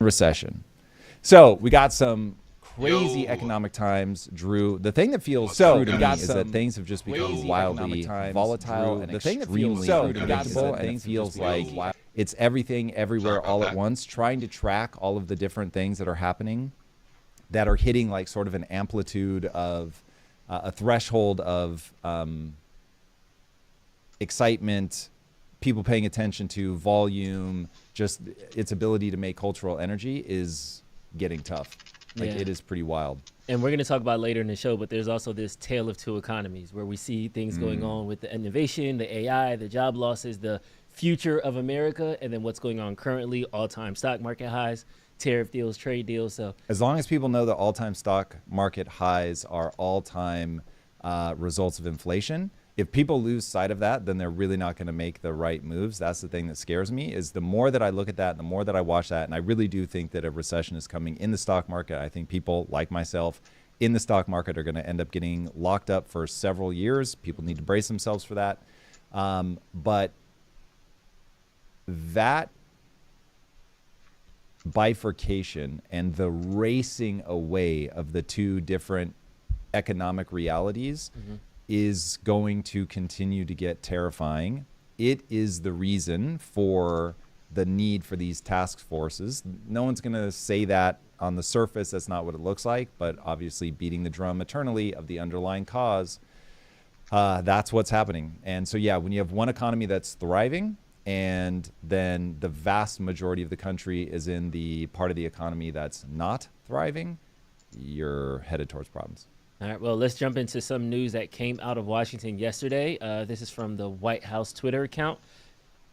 recession. So we got some crazy economic times, Drew. The thing that feels true to me is that things have just become wildly volatile and extremely unpredictable, and it feels like it's everything everywhere all at once. Trying to track all of the different things that are happening that are hitting like sort of an amplitude of a threshold of excitement, people paying attention to volume, just its ability to make cultural energy is getting tough. Like it is pretty wild. And we're going to talk about later in the show, but there's also this tale of two economies where we see things going on with the innovation, the AI, the job losses, the future of America, and then what's going on currently, all-time stock market highs, tariff deals, trade deals. So as long as people know that all-time stock market highs are all-time results of inflation, if people lose sight of that, then they're really not going to make the right moves. That's the thing that scares me, is the more that I look at that, the more that I watch that, and I really do think that a recession is coming in the stock market. I think people like myself in the stock market are going to end up getting locked up for several years. People need to brace themselves for that. But that bifurcation and the racing away of the two different economic realities is going to continue to get terrifying. It is the reason for the need for these task forces. No one's going to say that on the surface. That's not what it looks like, but obviously beating the drum eternally of the underlying cause, that's what's happening. And so, yeah, when you have one economy that's thriving and then the vast majority of the country is in the part of the economy that's not thriving, you're headed towards problems. All right, well, let's jump into some news that came out of Washington yesterday. This is from the White House Twitter account.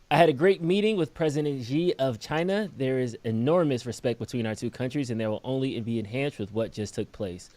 I had a great meeting with President Xi of China. There is enormous respect between our two countries, and there will only be enhanced with what just took place.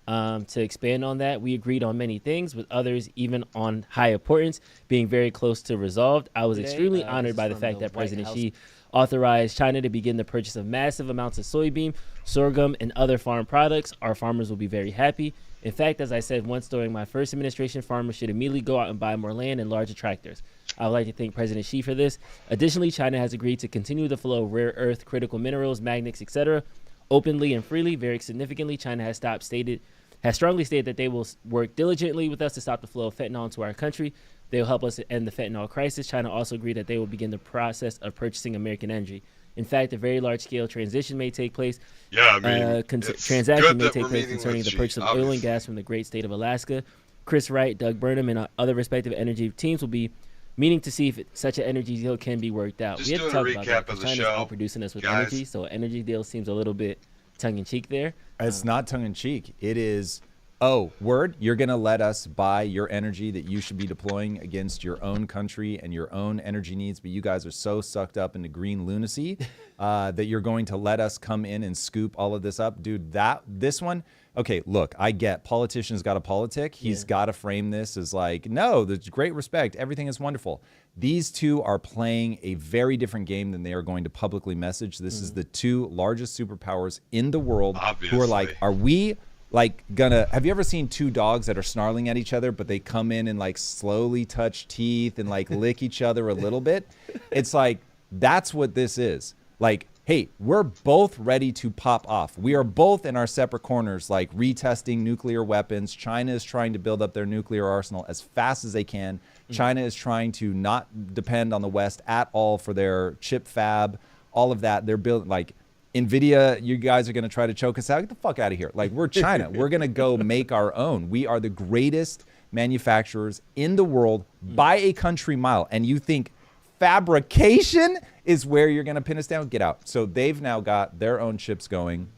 To expand on that, we agreed on many things, with others even on high importance being very close to resolved. I was extremely honored by the fact that President Xi authorized China to begin the purchase of massive amounts of soybean, sorghum, and other farm products. Our farmers will be very happy. In fact, as I said once during my first administration, farmers should immediately go out and buy more land and larger tractors. I would like to thank President Xi for this. Additionally, China has agreed to continue the flow of rare earth, critical minerals, magnets, etc. openly and freely. Very significantly, China has strongly stated that they will work diligently with us to stop the flow of fentanyl into our country. They will help us end the fentanyl crisis. China also agreed that they will begin the process of purchasing American energy. In fact, a very large-scale transition may take place. Yeah, I mean, transaction may take place concerning the purchase of oil and gas from the great state of Alaska. Chris Wright, Doug Burnham, and other respective energy teams will be meeting to see if such an energy deal can be worked out. Just we have to talk about that because China's show, producing us with energy, so an energy deal seems a little bit tongue-in-cheek there. It's not tongue-in-cheek. It is, oh, word, you're going to let us buy your energy that you should be deploying against your own country and your own energy needs, but you guys are so sucked up into green lunacy that you're going to let us come in and scoop all of this up. Dude, this one, okay, look, I get politicians got to politic. He's got to frame this as like, no, there's great respect. Everything is wonderful. These two are playing a very different game than they are going to publicly message. This is the two largest superpowers in the world who are like, are we like have you ever seen two dogs that are snarling at each other, but they come in and like slowly touch teeth and like lick each other a little bit? It's like, that's what this is. Like, hey, we're both ready to pop off. We are both in our separate corners, like retesting nuclear weapons. China is trying to build up their nuclear arsenal as fast as they can. China is trying to not depend on the West at all for their chip fab, all of that. They're building like NVIDIA, you guys are going to try to choke us out. Get the fuck out of here. Like, we're China. We're going to go make our own. We are the greatest manufacturers in the world by a country mile. And you think fabrication is where you're going to pin us down? Get out. So they've now got their own chips going.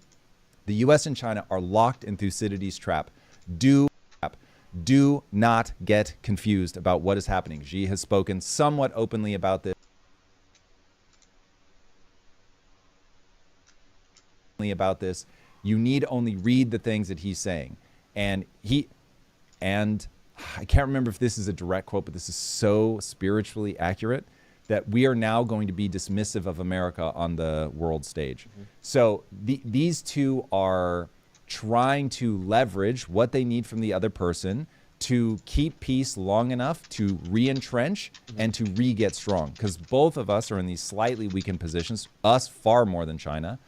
The U.S. and China are locked in Thucydides' trap. Do not get confused about what is happening. Xi has spoken somewhat openly about this. You need only read the things that he's saying. And I can't remember if this is a direct quote, but this is so spiritually accurate that we are now going to be dismissive of America on the world stage. So these two are trying to leverage what they need from the other person to keep peace long enough to re-entrench and to re-get strong. Because both of us are in these slightly weakened positions, us far more than China.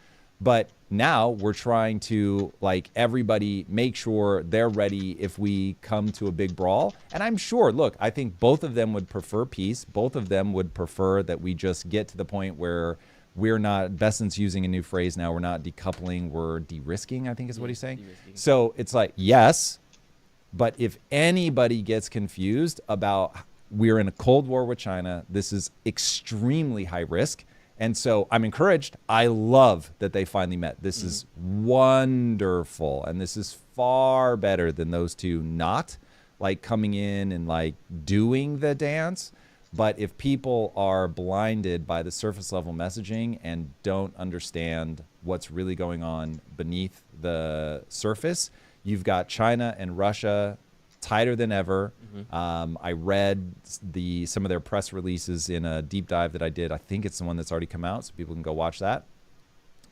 But now we're trying to, like, everybody make sure they're ready if we come to a big brawl. And I'm sure, look, I think both of them would prefer peace. Both of them would prefer that we just get to the point where we're not, Besant's using a new phrase now, we're not decoupling, we're de-risking, I think is what he's saying. De-risking. So it's like, yes, but if anybody gets confused about we're in a Cold War with China, this is extremely high risk. And so I'm encouraged. I love that they finally met. This is wonderful. And this is far better than those two not like coming in and like doing the dance. But if people are blinded by the surface level messaging and don't understand what's really going on beneath the surface, you've got China and Russia tighter than ever. I read some of their press releases in a deep dive that I did. I think it's the one that's already come out, so people can go watch that.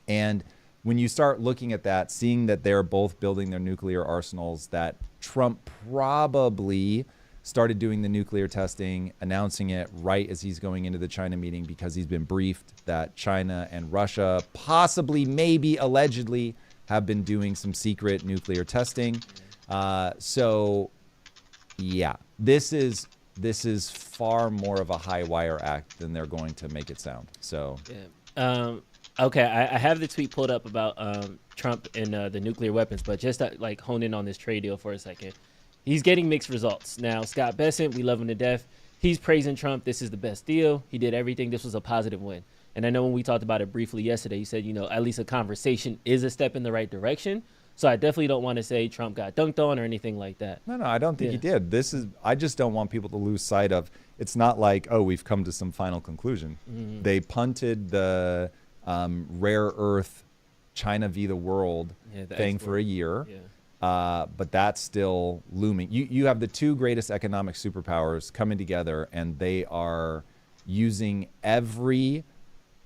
And when you start looking at that, seeing that they're both building their nuclear arsenals, that Trump probably started doing the nuclear testing, announcing it right as he's going into the China meeting because he's been briefed that China and Russia possibly, maybe, allegedly have been doing some secret nuclear testing. So yeah, this is far more of a high wire act than they're going to make it sound. So okay, I have the tweet pulled up about Trump and the nuclear weapons, but just to, like, hone in on this trade deal for a second. He's getting mixed results. Now, Scott Bessent, we love him to death. He's praising Trump. This is the best deal. He did everything. This was a positive win. And I know when we talked about it briefly yesterday, you said, at least a conversation is a step in the right direction. So I definitely don't want to say Trump got dunked on or anything like that. No, I don't think he did. I just don't want people to lose sight of, it's not like, oh, we've come to some final conclusion. They punted the rare earth China v. the world thing for a year. But that's still looming. You have the two greatest economic superpowers coming together, and they are using every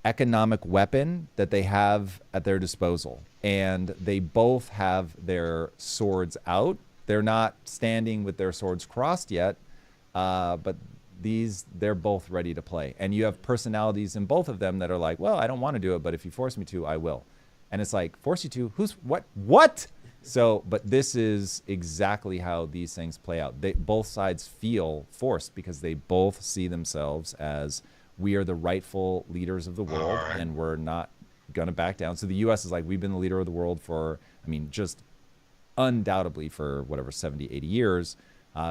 economic weapon that they have at their disposal. And they both have their swords out. They're not standing with their swords crossed yet, but they're both ready to play. And you have personalities in both of them that are like, well, I don't want to do it, but if you force me to, I will. And it's like, force you to? What? So, but this is exactly how these things play out. Both sides feel forced because they both see themselves as, we are the rightful leaders of the world, and we're not going to back down. So the U.S. is like, we've been the leader of the world for, just undoubtedly for whatever, 70, 80 years.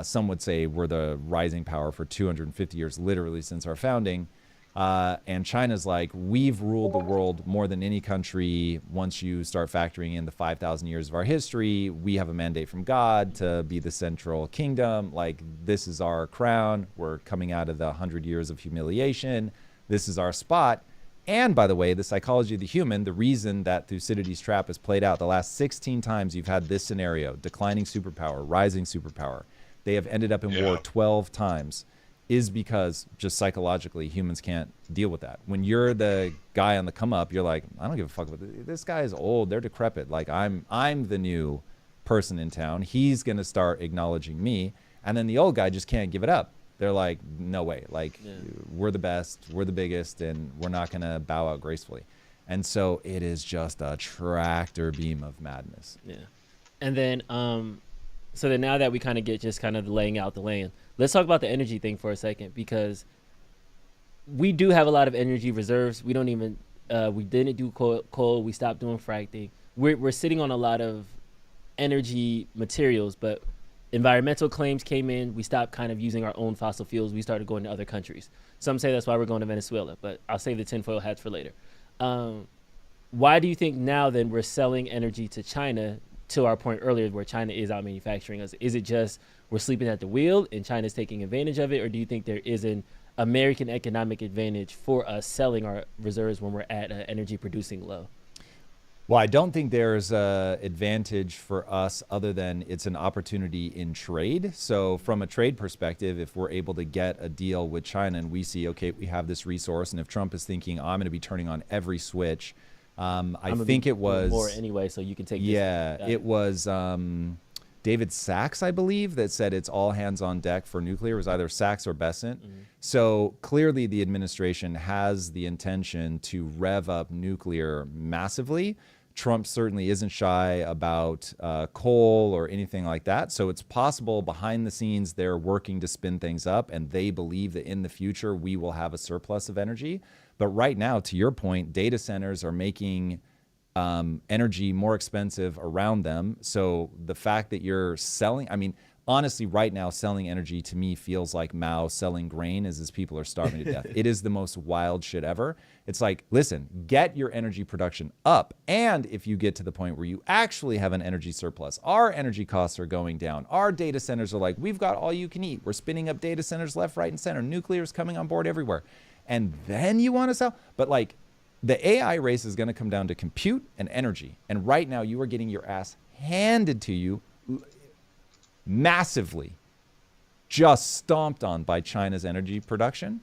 Some would say we're the rising power for 250 years, literally since our founding. And China's like, we've ruled the world more than any country. Once you start factoring in the 5,000 years of our history, we have a mandate from God to be the central kingdom. Like, this is our crown. We're coming out of the 100 years of humiliation. This is our spot. And by the way, the psychology of the human, the reason that Thucydides' trap has played out, the last 16 times you've had this scenario, declining superpower, rising superpower, they have ended up in war 12 times. Is because just psychologically humans can't deal with that. When you're the guy on the come up, you're like, I don't give a fuck about this. This guy is old, they're decrepit. Like, I'm the new person in town. He's gonna start acknowledging me, and then the old guy just can't give it up. They're like, no way. Like, we're the best, we're the biggest, and we're not gonna bow out gracefully. And so it is just a tractor beam of madness. Yeah. And then so then now that we kind of get just kind of laying out the land, let's talk about the energy thing for a second, because we do have a lot of energy reserves. We don't even, we didn't do coal. We stopped doing fracking. We're sitting on a lot of energy materials, but environmental claims came in. We stopped kind of using our own fossil fuels. We started going to other countries. Some say that's why we're going to Venezuela, but I'll save the tinfoil hats for later. Why do you think now then we're selling energy to China, to our point earlier where China is out manufacturing us? Is it just we're sleeping at the wheel and China's taking advantage of it? Or do you think there is an American economic advantage for us selling our reserves when we're at energy producing low? Well, I don't think there's an advantage for us other than it's an opportunity in trade. So from a trade perspective, if we're able to get a deal with China and we see, okay, we have this resource, and if Trump is thinking, I'm going to be turning on every switch, I think it was more anyway, so you can take. Yeah, it was David Sachs, I believe, that said it's all hands on deck for nuclear. It was either Sachs or Besant. So clearly the administration has the intention to rev up nuclear massively. Trump certainly isn't shy about coal or anything like that. So it's possible behind the scenes they're working to spin things up, and they believe that in the future we will have a surplus of energy. But right now, to your point, data centers are making energy more expensive around them. So the fact that you're selling, I mean, honestly, right now, selling energy to me feels like Mao selling grain as his people are starving to death. It is the most wild shit ever. It's like, listen, get your energy production up. And if you get to the point where you actually have an energy surplus, our energy costs are going down. Our data centers are like, we've got all you can eat. We're spinning up data centers left, right, and center. Nuclear is coming on board everywhere. And then you want to sell? But like, the AI race is going to come down to compute and energy. And right now, you are getting your ass handed to you massively, just stomped on by China's energy production.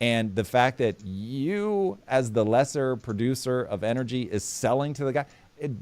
And the fact that you, as the lesser producer of energy, is selling to the guy,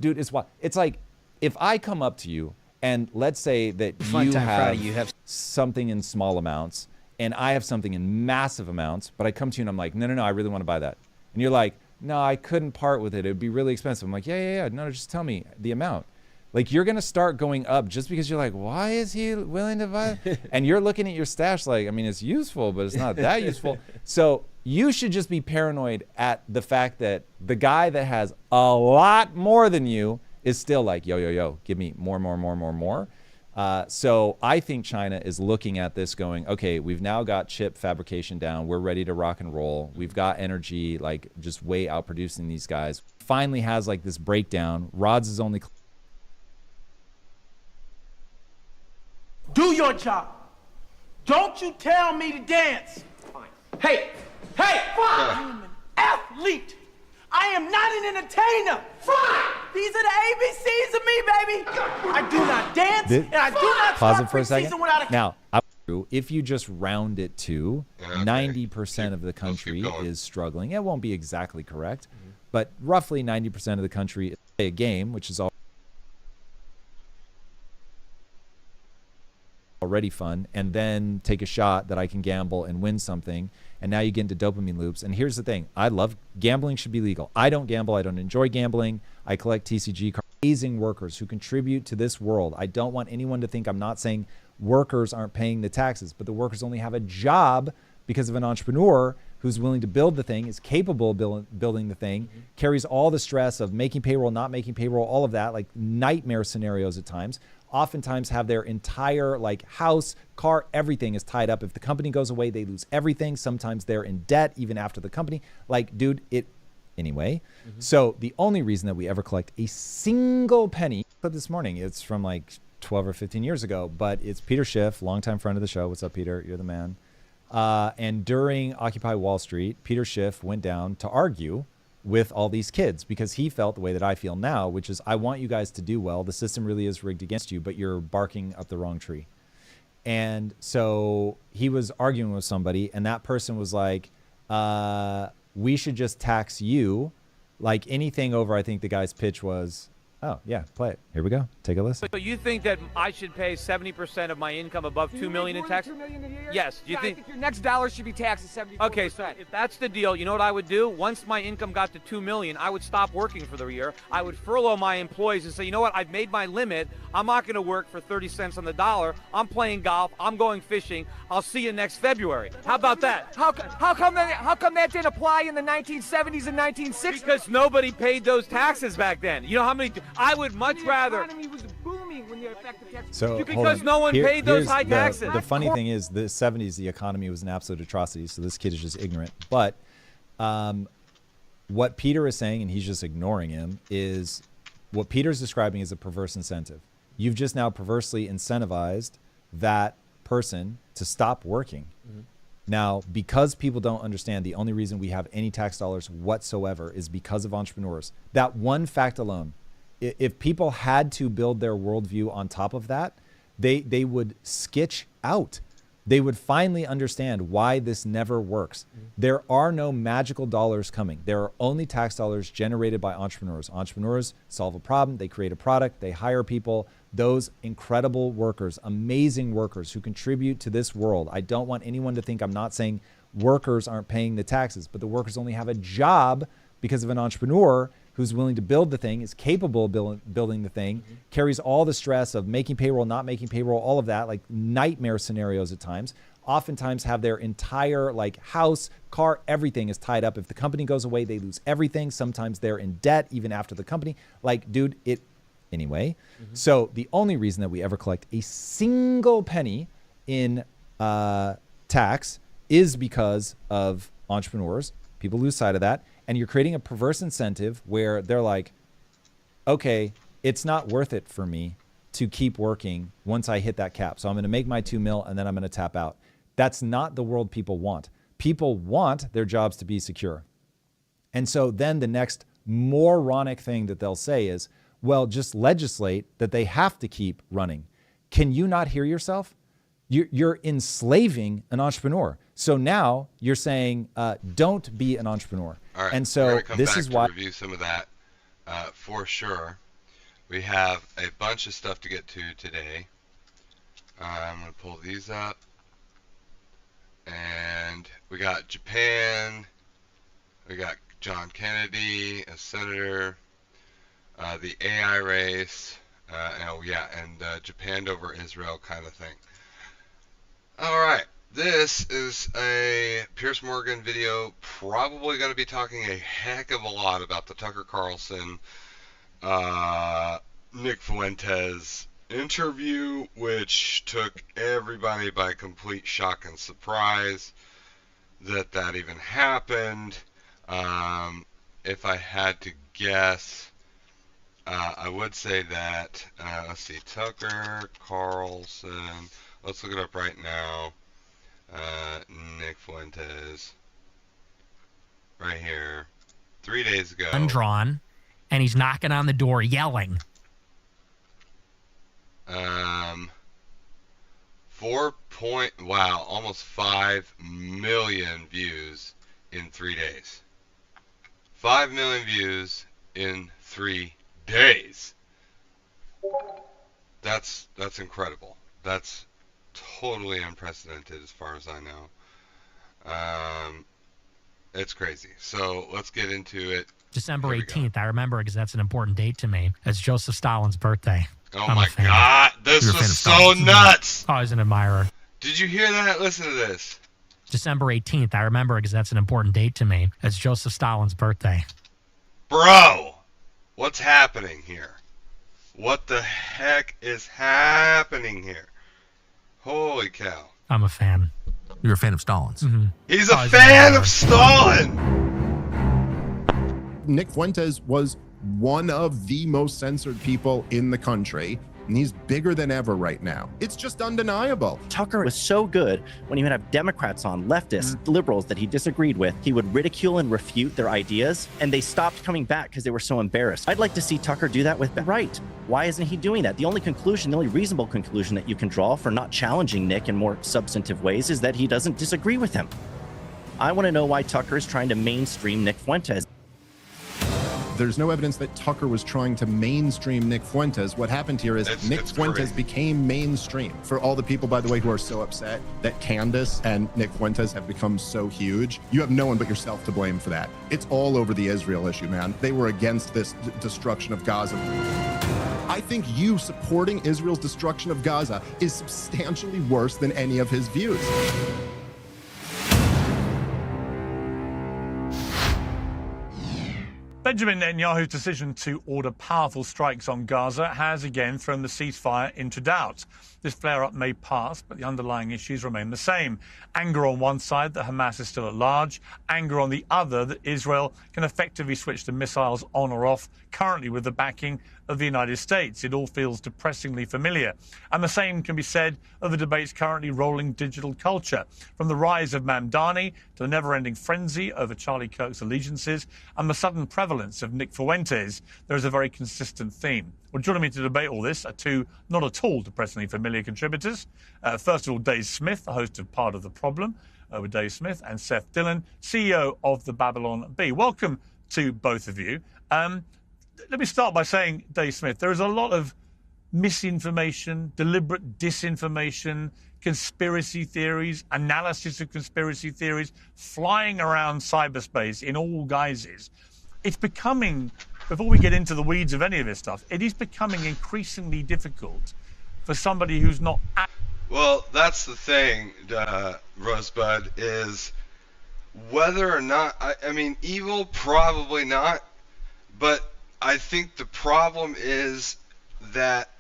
dude, it's what? It's like, if I come up to you and let's say that you have something in small amounts and I have something in massive amounts, but I come to you and I'm like, no, I really want to buy that. And you're like, no, I couldn't part with it. It would be really expensive. I'm like, yeah. No, just tell me the amount. Like, you're going to start going up just because you're like, why is he willing to buy it? And you're looking at your stash like, I mean, it's useful, but it's not that useful. So you should just be paranoid at the fact that the guy that has a lot more than you is still like, yo, give me more. So I think China is looking at this going, okay, we've now got chip fabrication down. We're ready to rock and roll. We've got energy, like, just way outproducing these guys. Finally has like this breakdown. Rods is only... Do your job. Don't you tell me to dance. Fine. Hey, fine. I am an athlete. I am not an entertainer. Fine. These are the ABCs of me, baby. I do not dance, and I do not pause start it for a second. without a... Now, if you just round it to 90% of the country is struggling, it won't be exactly correct, but roughly 90% of the country is play a game, which is already fun, and then take a shot that I can gamble and win something, and now you get into dopamine loops. And here's the thing, I love gambling, should be legal. I don't gamble, I don't enjoy gambling. I collect TCG cards. Amazing workers who contribute to this world. I don't want anyone to think I'm not saying workers aren't paying the taxes, but the workers only have a job because of an entrepreneur who's willing to build the thing, is capable of building the thing, carries all the stress of making payroll, not making payroll, all of that, like nightmare scenarios at times. Oftentimes have their entire like house, car, everything is tied up. If the company goes away, they lose everything. Sometimes they're in debt even after the company. Like, dude, anyway. So the only reason that we ever collect a single penny, but this morning, it's from like 12 or 15 years ago, but it's Peter Schiff, longtime friend of the show. What's up, Peter? You're the man. And during Occupy Wall Street, Peter Schiff went down to argue with all these kids because he felt the way that I feel now, which is, I want you guys to do well. The system really is rigged against you, but you're barking up the wrong tree. And so he was arguing with somebody, and that person was like, we should just tax you. Like anything over, I think the guy's pitch was, oh yeah, play it. Here we go. Take a listen. So you think that I should pay 70% of my income above $2 million in tax? $2 million a year? Yes. Do you Yeah, think? I think your next dollar should be taxed at 74%. Okay, so if that's the deal, you know what I would do? Once my income got to $2 million, I would stop working for the year. I would furlough my employees and say, you know what? I've made my limit. I'm not going to work for 30 cents on the dollar. I'm playing golf. I'm going fishing. I'll see you next February. How about that? How come that didn't apply in the 1970s and 1960s? Because nobody paid those taxes back then. You know how many? I would much rather. The economy was booming when the effective tax. So because no one paid those high taxes. The funny thing is, the 70s, the economy was an absolute atrocity. So this kid is just ignorant. But what Peter is saying, and he's just ignoring him, is what Peter's describing is a perverse incentive. You've just now perversely incentivized that person to stop working. Now, because people don't understand, the only reason we have any tax dollars whatsoever is because of entrepreneurs. That one fact alone. If people had to build their worldview on top of that, they would skitch out. they would finally understand why this never works. There are no magical dollars coming. There are only tax dollars generated by entrepreneurs. Entrepreneurs solve a problem, they create a product, they hire people. Those incredible workers, amazing workers who contribute to this world. I don't want anyone to think I'm not saying workers aren't paying the taxes, but the workers only have a job because of an entrepreneur who's willing to build the thing, is capable of building the thing, carries all the stress of making payroll, not making payroll, all of that, like nightmare scenarios at times, oftentimes have their entire like house, car, everything is tied up. If the company goes away, they lose everything. Sometimes they're in debt even after the company. Like, dude, anyway. So the only reason that we ever collect a single penny in tax is because of entrepreneurs. People lose sight of that. And you're creating a perverse incentive where they're like, okay, it's not worth it for me to keep working once I hit that cap. So I'm going to make my 2 mil and then I'm going to tap out. That's not the world people want. People want their jobs to be secure. And so then the next moronic thing that they'll say is, well, just legislate that they have to keep running. Can you not hear yourself? You're enslaving an entrepreneur. So now you're saying, don't be an entrepreneur. All right, and so we're gonna come this back is to why review some of that for sure. We have a bunch of stuff to get to today. I'm going to pull these up. And we got Japan. We got John Kennedy, a senator. The AI race. And Japan over Israel kind of thing. All right. This is a Piers Morgan video, probably going to be talking a heck of a lot about the Tucker Carlson, Nick Fuentes interview, which took everybody by complete shock and surprise that even happened. If I had to guess, I would say that, let's see, Tucker Carlson, let's look it up right now. Nick Fuentes, right here, 3 days ago. Undrawn, and he's knocking on the door yelling. almost 5 million views in 3 days. 5 million views in 3 days. That's incredible. That's totally unprecedented as far as I know. It's crazy. So let's get into it. December 18th. I remember because that's an important date to me. It's Joseph Stalin's birthday. Oh my God. This was so nuts. Oh, I was an admirer. Did you hear that? Listen to this. December 18th. I remember because that's an important date to me. It's Joseph Stalin's birthday. Bro, what's happening here? What the heck is happening here? Holy cow. I'm a fan. You're a fan of Stalin's. Mm-hmm. He's a fan of Stalin. Nick Fuentes was one of the most censored people in the country, and he's bigger than ever right now. It's just undeniable. Tucker was so good when he would have Democrats on, leftists, liberals that he disagreed with. He would ridicule and refute their ideas, and they stopped coming back because they were so embarrassed. I'd like to see Tucker do that with the right. Why isn't he doing that? The only reasonable conclusion that you can draw for not challenging Nick in more substantive ways is that he doesn't disagree with him. I want to know why Tucker is trying to mainstream Nick Fuentes. There's no evidence that Tucker was trying to mainstream Nick Fuentes. What happened here is Nick Fuentes became mainstream. For all the people, by the way, who are so upset that Candace and Nick Fuentes have become so huge, you have no one but yourself to blame for that. It's all over the Israel issue, man. They were against this destruction of Gaza. I think you supporting Israel's destruction of Gaza is substantially worse than any of his views. Benjamin Netanyahu's decision to order powerful strikes on Gaza has again thrown the ceasefire into doubt. This flare-up may pass, but the underlying issues remain the same. Anger on one side that Hamas is still at large, anger on the other that Israel can effectively switch the missiles on or off, currently with the backing of the United States. It all feels depressingly familiar. And the same can be said of the debates currently rolling digital culture, from the rise of Mamdani to the never-ending frenzy over Charlie Kirk's allegiances and the sudden prevalence of Nick Fuentes. There is a very consistent theme. Well, joining me to debate all this are two not at all depressingly familiar contributors. First of all, Dave Smith, the host of Part of the Problem, with Dave Smith, and Seth Dillon, CEO of the Babylon Bee. Welcome to both of you. Let me start by saying, Dave Smith, there is a lot of misinformation, deliberate disinformation, conspiracy theories, analysis of conspiracy theories flying around cyberspace in all guises. It's becoming, before we get into the weeds of any of this stuff, it is becoming increasingly difficult for somebody who's not... Well, that's the thing, Rosebud, is whether or not, I mean, evil, probably not, but I think the problem is that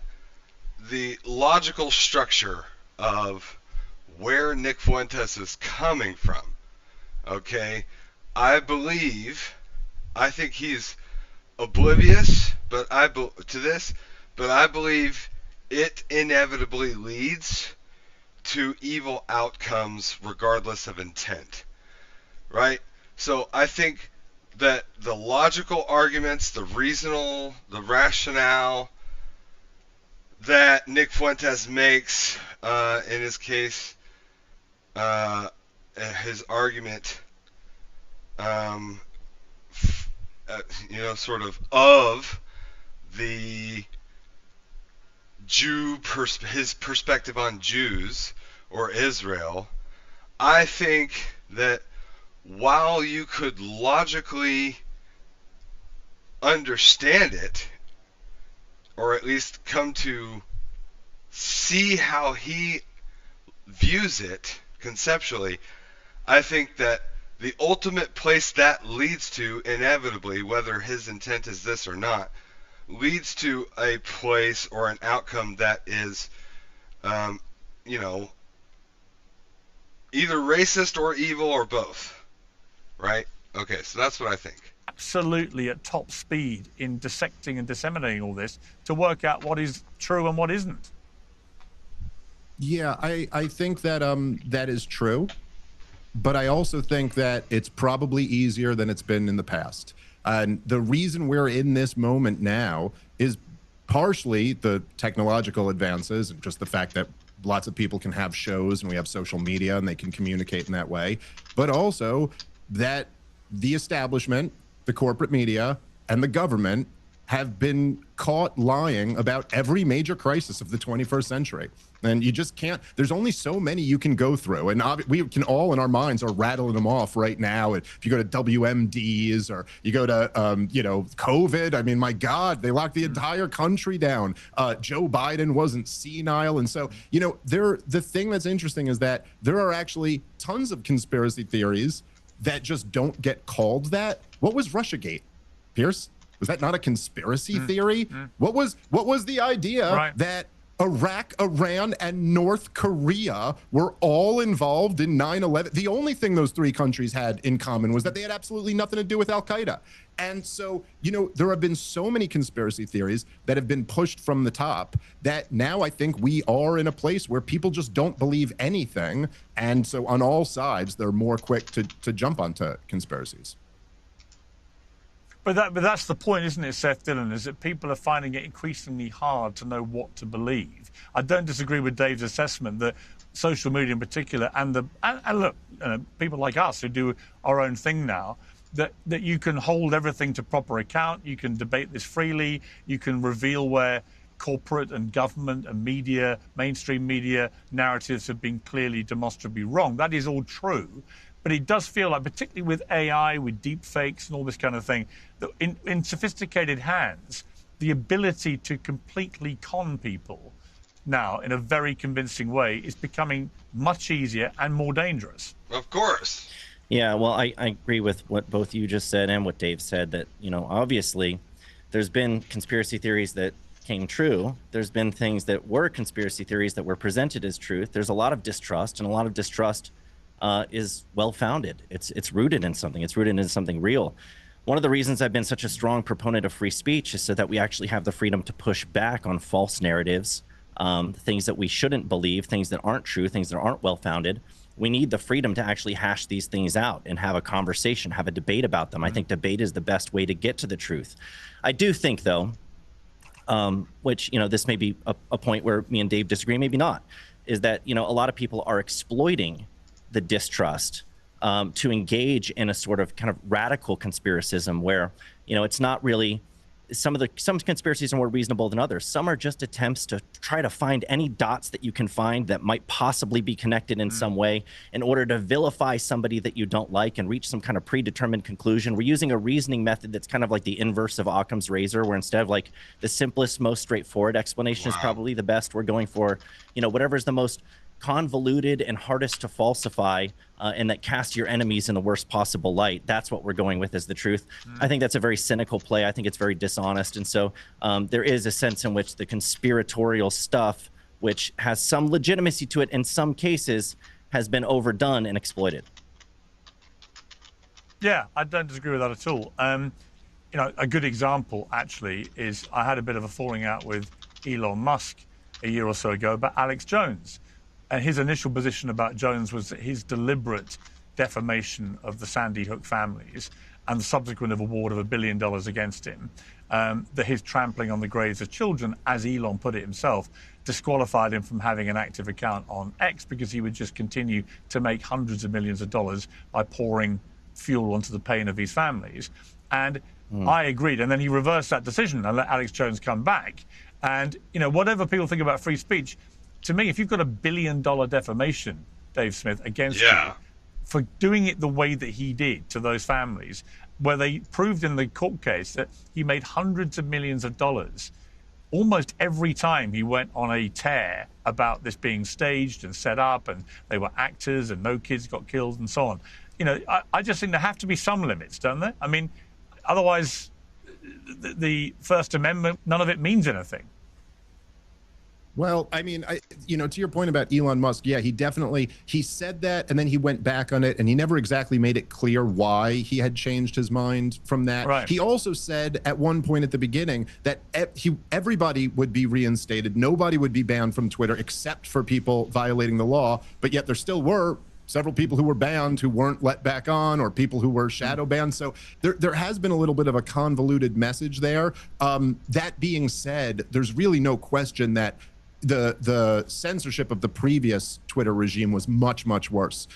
the logical structure of where Nick Fuentes is coming from, okay, I think he's oblivious to this, but I believe it inevitably leads to evil outcomes regardless of intent, right? So I think that the logical arguments, the rationale that Nick Fuentes makes in his case, his argument, sort of the his perspective on Jews or Israel, I think that while you could logically understand it, or at least come to see how he views it conceptually, I think that the ultimate place that leads to, inevitably, whether his intent is this or not, leads to a place or an outcome that is, either racist or evil or both, right? Okay, so that's what I think. Absolutely at top speed in dissecting and disseminating all this to work out what is true and what isn't. Yeah, I think that that is true, but I also think that it's probably easier than it's been in the past. And the reason we're in this moment now is partially the technological advances and just the fact that lots of people can have shows and we have social media and they can communicate in that way, but also that the establishment, the corporate media, and the government have been caught lying about every major crisis of the 21st century. And you just can't, there's only so many you can go through. And we can all in our minds are rattling them off right now. If you go to WMDs or you go to, COVID, I mean, my God, they locked the entire country down. Joe Biden wasn't senile. And so, the thing that's interesting is that there are actually tons of conspiracy theories that just don't get called that. What was Russiagate, Piers? Was that not a conspiracy theory? What was the idea that Iraq, Iran, and North Korea were all involved in 9/11? The only thing those three countries had in common was that they had absolutely nothing to do with Al-Qaeda. And so, there have been so many conspiracy theories that have been pushed from the top that now I think we are in a place where people just don't believe anything. And so on all sides, they're more quick to jump onto conspiracies. But that's the point, isn't it, Seth Dillon, is that people are finding it increasingly hard to know what to believe. I don't disagree with Dave's assessment that social media in particular, and look, people like us who do our own thing now, that you can hold everything to proper account, you can debate this freely, you can reveal where corporate and government and media, mainstream media narratives have been clearly demonstrably wrong. That is all true. But it does feel like, particularly with AI, with deep fakes and all this kind of thing, that in sophisticated hands, the ability to completely con people now in a very convincing way is becoming much easier and more dangerous. Of course. Yeah, well, I agree with what both you just said and what Dave said, that, obviously there's been conspiracy theories that came true. There's been things that were conspiracy theories that were presented as truth. There's a lot of distrust, and a lot of distrust is well-founded. It's rooted in something. It's rooted in something real. One of the reasons I've been such a strong proponent of free speech is so that we actually have the freedom to push back on false narratives, things that we shouldn't believe, things that aren't true, things that aren't well-founded. We need the freedom to actually hash these things out and have a conversation, have a debate about them. I think debate is the best way to get to the truth. I do think, though, which, this may be a point where me and Dave disagree, maybe not, is that, a lot of people are exploiting the distrust to engage in a sort of kind of radical conspiracism where, it's not really, some conspiracies are more reasonable than others. Some are just attempts to try to find any dots that you can find that might possibly be connected in some way in order to vilify somebody that you don't like and reach some kind of predetermined conclusion. We're using a reasoning method that's kind of like the inverse of Occam's razor, where instead of like the simplest, most straightforward explanation is probably the best, we're going for, whatever's the most convoluted and hardest to falsify and that casts your enemies in the worst possible light. That's what we're going with as the truth. I think that's a very cynical play. I think it's very dishonest. And so there is a sense in which the conspiratorial stuff, which has some legitimacy to it in some cases, has been overdone and exploited. Yeah, I don't disagree with that at all. A good example, actually, is I had a bit of a falling out with Elon Musk a year or so ago about Alex Jones. And his initial position about Jones was that his deliberate defamation of the Sandy Hook families and the subsequent award of $1 billion against him, that his trampling on the graves of children, as Elon put it himself, disqualified him from having an active account on X because he would just continue to make hundreds of millions of dollars by pouring fuel onto the pain of his families. And I agreed. And then he reversed that decision and let Alex Jones come back. And, whatever people think about free speech, to me, if you've got $1 billion defamation, Dave Smith, against you for doing it the way that he did to those families, where they proved in the court case that he made hundreds of millions of dollars almost every time he went on a tear about this being staged and set up and they were actors and no kids got killed and so on. I just think there have to be some limits, don't there? I mean, otherwise, the First Amendment, none of it means anything. Well, I mean, to your point about Elon Musk, yeah, he said that and then he went back on it and he never exactly made it clear why he had changed his mind from that. Right. He also said at one point at the beginning that everybody would be reinstated. Nobody would be banned from Twitter except for people violating the law. But yet there still were several people who were banned who weren't let back on, or people who were shadow banned. So there has been a little bit of a convoluted message there. That being said, there's really no question that the censorship of the previous Twitter regime was much, much worse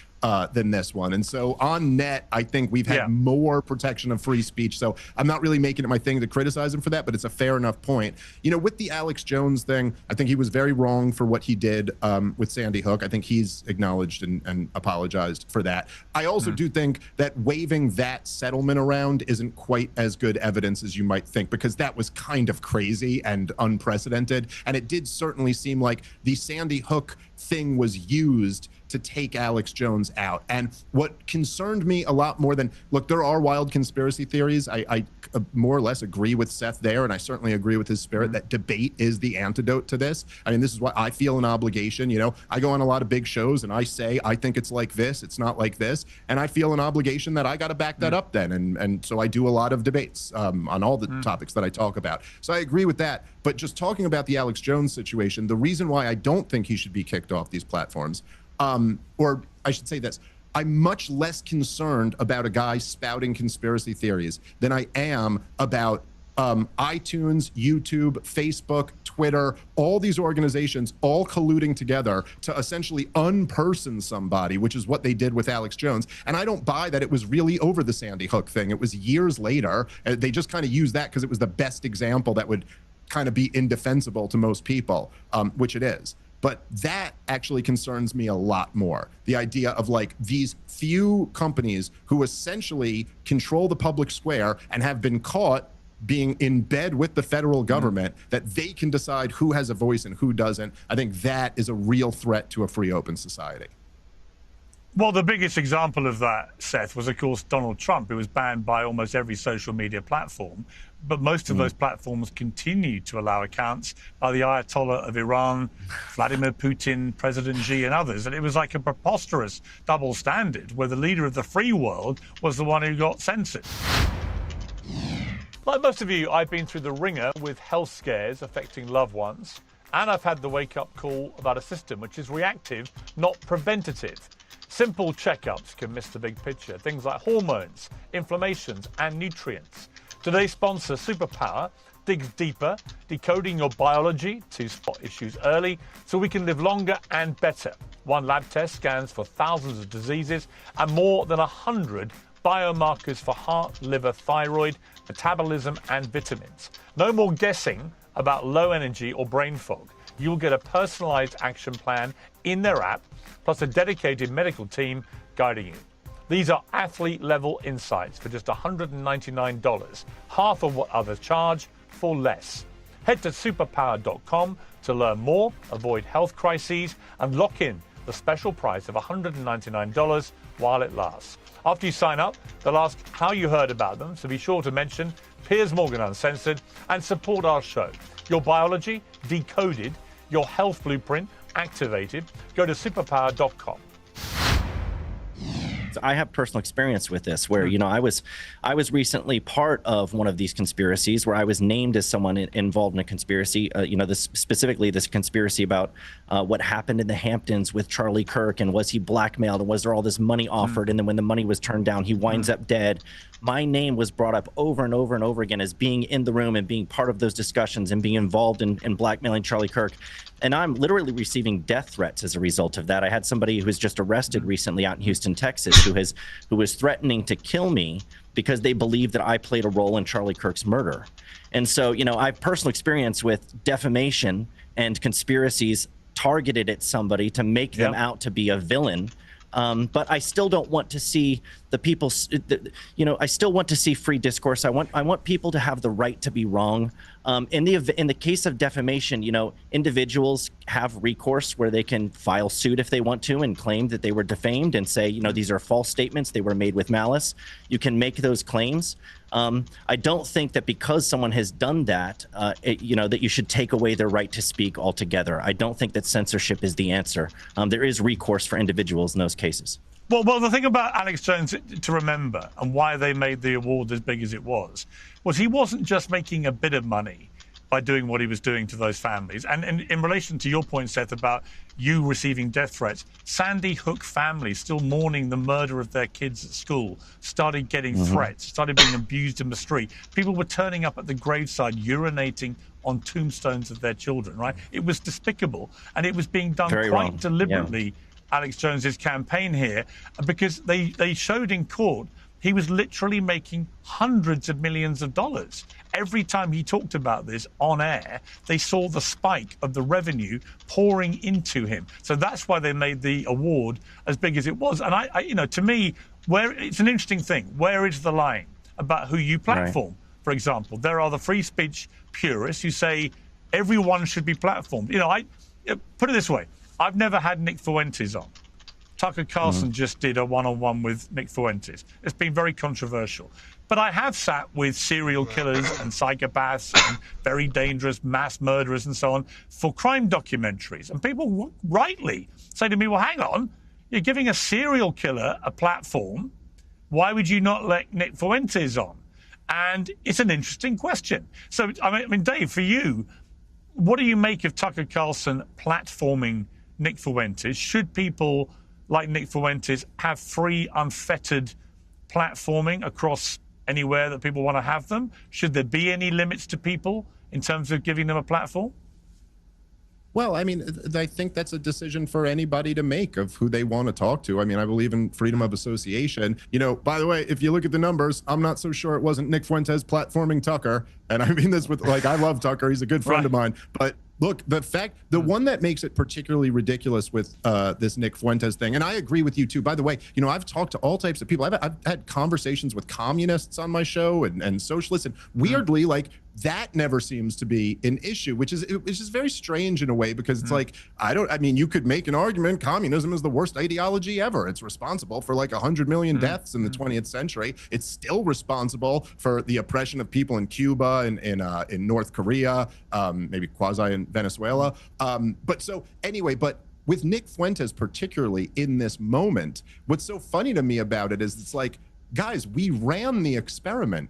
than this one. And so on net, I think we've had more protection of free speech. So I'm not really making it my thing to criticize him for that, but it's a fair enough point. With the Alex Jones thing, I think he was very wrong for what he did with Sandy Hook. I think he's acknowledged and apologized for that. I also do think that waving that settlement around isn't quite as good evidence as you might think, because that was kind of crazy and unprecedented. And it did certainly seem like the Sandy Hook thing was used to take Alex Jones out. And what concerned me a lot more than, look, there are wild conspiracy theories. I more or less agree with Seth there, and I certainly agree with his spirit that debate is the antidote to this. I mean, this is why I feel an obligation. I go on a lot of big shows and I say, I think it's like this, it's not like this. And I feel an obligation that I got to back that up then. And so I do a lot of debates on all the topics that I talk about. So I agree with that. But just talking about the Alex Jones situation, the reason why I don't think he should be kicked off these platforms, or I should say this, I'm much less concerned about a guy spouting conspiracy theories than I am about iTunes, YouTube, Facebook, Twitter, all these organizations all colluding together to essentially unperson somebody, which is what they did with Alex Jones. And I don't buy that it was really over the Sandy Hook thing. It was years later. They just kind of used that because it was the best example that would kind of be indefensible to most people, which it is. But that actually concerns me a lot more. The idea of like these few companies who essentially control the public square and have been caught being in bed with the federal government, that they can decide who has a voice and who doesn't. I think that is a real threat to a free, open society. Well, the biggest example of that, Seth, was, of course, Donald Trump, who was banned by almost every social media platform. But most of those platforms continue to allow accounts by the Ayatollah of Iran, Vladimir Putin, President Xi, and others. And it was like a preposterous double standard where the leader of the free world was the one who got censored. Like most of you, I've been through the ringer with health scares affecting loved ones, and I've had the wake-up call about a system which is reactive, not preventative. Simple checkups can miss the big picture, things like hormones, inflammations, and nutrients. Today's sponsor, Superpower, digs deeper, decoding your biology to spot issues early so we can live longer and better. One lab test scans for thousands of diseases and more than 100 biomarkers for heart, liver, thyroid, metabolism, and vitamins. No more guessing about low energy or brain fog. You'll get a personalized action plan in their app, plus a dedicated medical team guiding you. These are athlete-level insights for just $199, half of what others charge for less. Head to superpower.com to learn more, avoid health crises, and lock in the special price of $199 while it lasts. After you sign up, they'll ask how you heard about them, so be sure to mention Piers Morgan Uncensored and support our show. Your biology decoded, your health blueprint activated. Go to superpower.com. I have personal experience with this where, you know, I was recently part of one of these conspiracies where I was named as someone involved in a conspiracy, specifically this conspiracy about what happened in the Hamptons with Charlie Kirk, and was he blackmailed, and was there all this money offered, and then when the money was turned down, he winds up dead. My name was brought up over and over and over again as being in the room and being part of those discussions and being involved in blackmailing Charlie Kirk. And I'm literally receiving death threats as a result of that. I had somebody who was just arrested recently out in Houston, Texas, who was threatening to kill me because they believed that I played a role in Charlie Kirk's murder. And so, you know, I have personal experience with defamation and conspiracies targeted at somebody to make them out to be a villain. But I still don't want to see the people, I still want to see free discourse. I want people to have the right to be wrong. In the case of defamation, you know, individuals have recourse where they can file suit if they want to and claim that they were defamed and say, you know, these are false statements, they were made with malice. You can make those claims. I don't think that because someone has done that, that you should take away their right to speak altogether. I don't think that censorship is the answer. There is recourse for individuals in those cases. Well, the thing about Alex Jones to remember, and why they made the award as big as it was he wasn't just making a bit of money by doing what he was doing to those families. And in relation to your point, Seth, about you receiving death threats, Sandy Hook families still mourning the murder of their kids at school started getting threats, started being abused in the street. People were turning up at the graveside, urinating on tombstones of their children, right? It was despicable, and it was being done quite deliberately. Yeah. Alex Jones's campaign here, because they showed in court he was literally making hundreds of millions of dollars. Every time he talked about this on air, they saw the spike of the revenue pouring into him. So that's why they made the award as big as it was. And I to me, where it's an interesting thing. Where is the line about who you platform? Right. For example, there are the free speech purists who say everyone should be platformed. You know, I put it this way. I've never had Nick Fuentes on. Tucker Carlson just did a one-on-one with Nick Fuentes. It's been very controversial. But I have sat with serial killers and psychopaths and very dangerous mass murderers and so on for crime documentaries. And people rightly say to me, well, hang on, you're giving a serial killer a platform. Why would you not let Nick Fuentes on? And it's an interesting question. So, I mean, Dave, for you, what do you make of Tucker Carlson platforming Nick Fuentes? Should people like Nick Fuentes have free, unfettered platforming across anywhere that people want to have them? Should there be any limits to people in terms of giving them a platform? Well, I mean, I think that's a decision for anybody to make of who they want to talk to. I mean, I believe in freedom of association. You know, by the way, if you look at the numbers, I'm not so sure it wasn't Nick Fuentes platforming Tucker. And I mean this with, like, I love Tucker. He's a good friend of mine. But look, the one that makes it particularly ridiculous with this Nick Fuentes thing, and I agree with you too. By the way, you know, I've talked to all types of people. I've had conversations with communists on my show and socialists, and weirdly, like, that never seems to be an issue, which is very strange in a way, because it's like, I mean, you could make an argument communism is the worst ideology ever. It's responsible for like 100 million deaths in the 20th century. It's still responsible for the oppression of people in Cuba and in North Korea, maybe quasi in Venezuela. But with Nick Fuentes, particularly in this moment, what's so funny to me about it is it's like, guys, we ran the experiment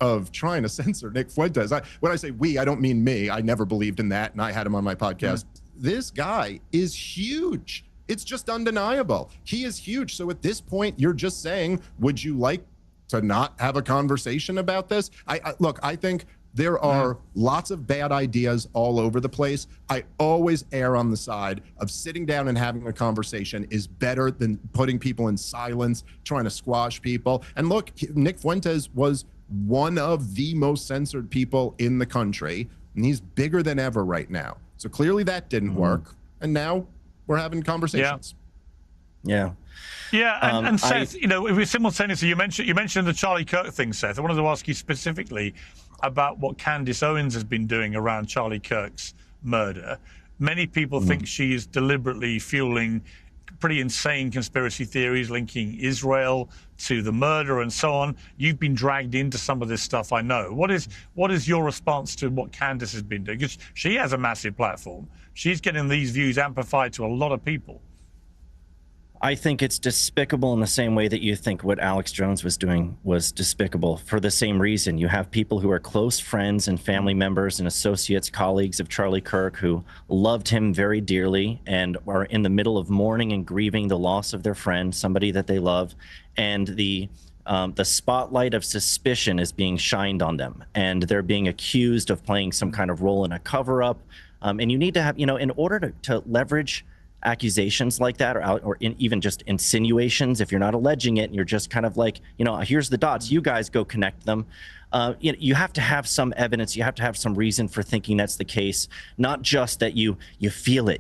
of trying to censor Nick Fuentes. When I say we, I don't mean me. I never believed in that, and I had him on my podcast. This guy is huge. It's just undeniable. He is huge. So at this point, you're just saying, would you like to not have a conversation about this? Look, I think there are lots of bad ideas all over the place. I always err on the side of sitting down and having a conversation is better than putting people in silence, trying to squash people. And look, Nick Fuentes was one of the most censored people in the country, and he's bigger than ever right now. So clearly that didn't work. And now we're having conversations. Yeah. And Seth, simultaneously, you mentioned the Charlie Kirk thing, Seth. I wanted to ask you specifically about what Candace Owens has been doing around Charlie Kirk's murder. Many people think she is deliberately fueling pretty insane conspiracy theories linking Israel to the murder and so on. You've been dragged into some of this stuff, I know. What is your response to what Candace has been doing? Because she has a massive platform. She's getting these views amplified to a lot of people. I think it's despicable in the same way that you think what Alex Jones was doing was despicable, for the same reason. You have people who are close friends and family members and associates, colleagues of Charlie Kirk, who loved him very dearly and are in the middle of mourning and grieving the loss of their friend, somebody that they love, and the spotlight of suspicion is being shined on them, and they're being accused of playing some kind of role in a cover-up. And you need to have, in order to leverage accusations like that, or even just insinuations, if you're not alleging it and you're just kind of like, here's the dots, you guys go connect them. You have to have some evidence. You have to have some reason for thinking that's the case, not just that you feel it.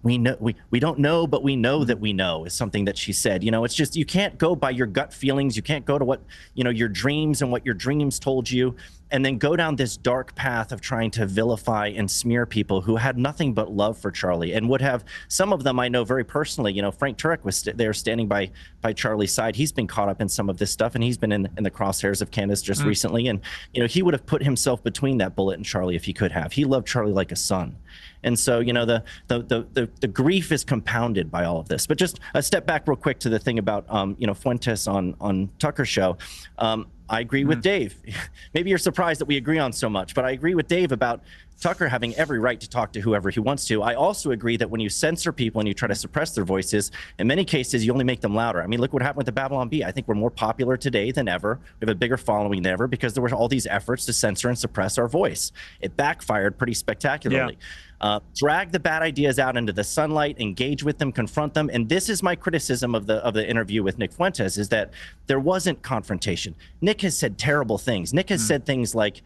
We don't know, but we know that we know, is something that she said. It's just, you can't go by your gut feelings. You can't go to what your dreams and what your dreams told you, and then go down this dark path of trying to vilify and smear people who had nothing but love for Charlie, and would have, some of them I know very personally. Frank Turek was there standing by Charlie's side. He's been caught up in some of this stuff, and he's been in the crosshairs of Candace just recently. And he would have put himself between that bullet and Charlie if he could have. He loved Charlie like a son. And so, the grief is compounded by all of this. But just a step back real quick to the thing about, Fuentes on Tucker's show. I agree with Dave. Maybe you're surprised that we agree on so much, but I agree with Dave about Tucker having every right to talk to whoever he wants to. I also agree that when you censor people and you try to suppress their voices, in many cases, you only make them louder. I mean, look what happened with the Babylon Bee. I think we're more popular today than ever. We have a bigger following than ever because there were all these efforts to censor and suppress our voice. It backfired pretty spectacularly. Drag the bad ideas out into the sunlight, engage with them, confront them. And this is my criticism of the interview with Nick Fuentes, is that there wasn't confrontation. Nick has said terrible things. Nick has said things like,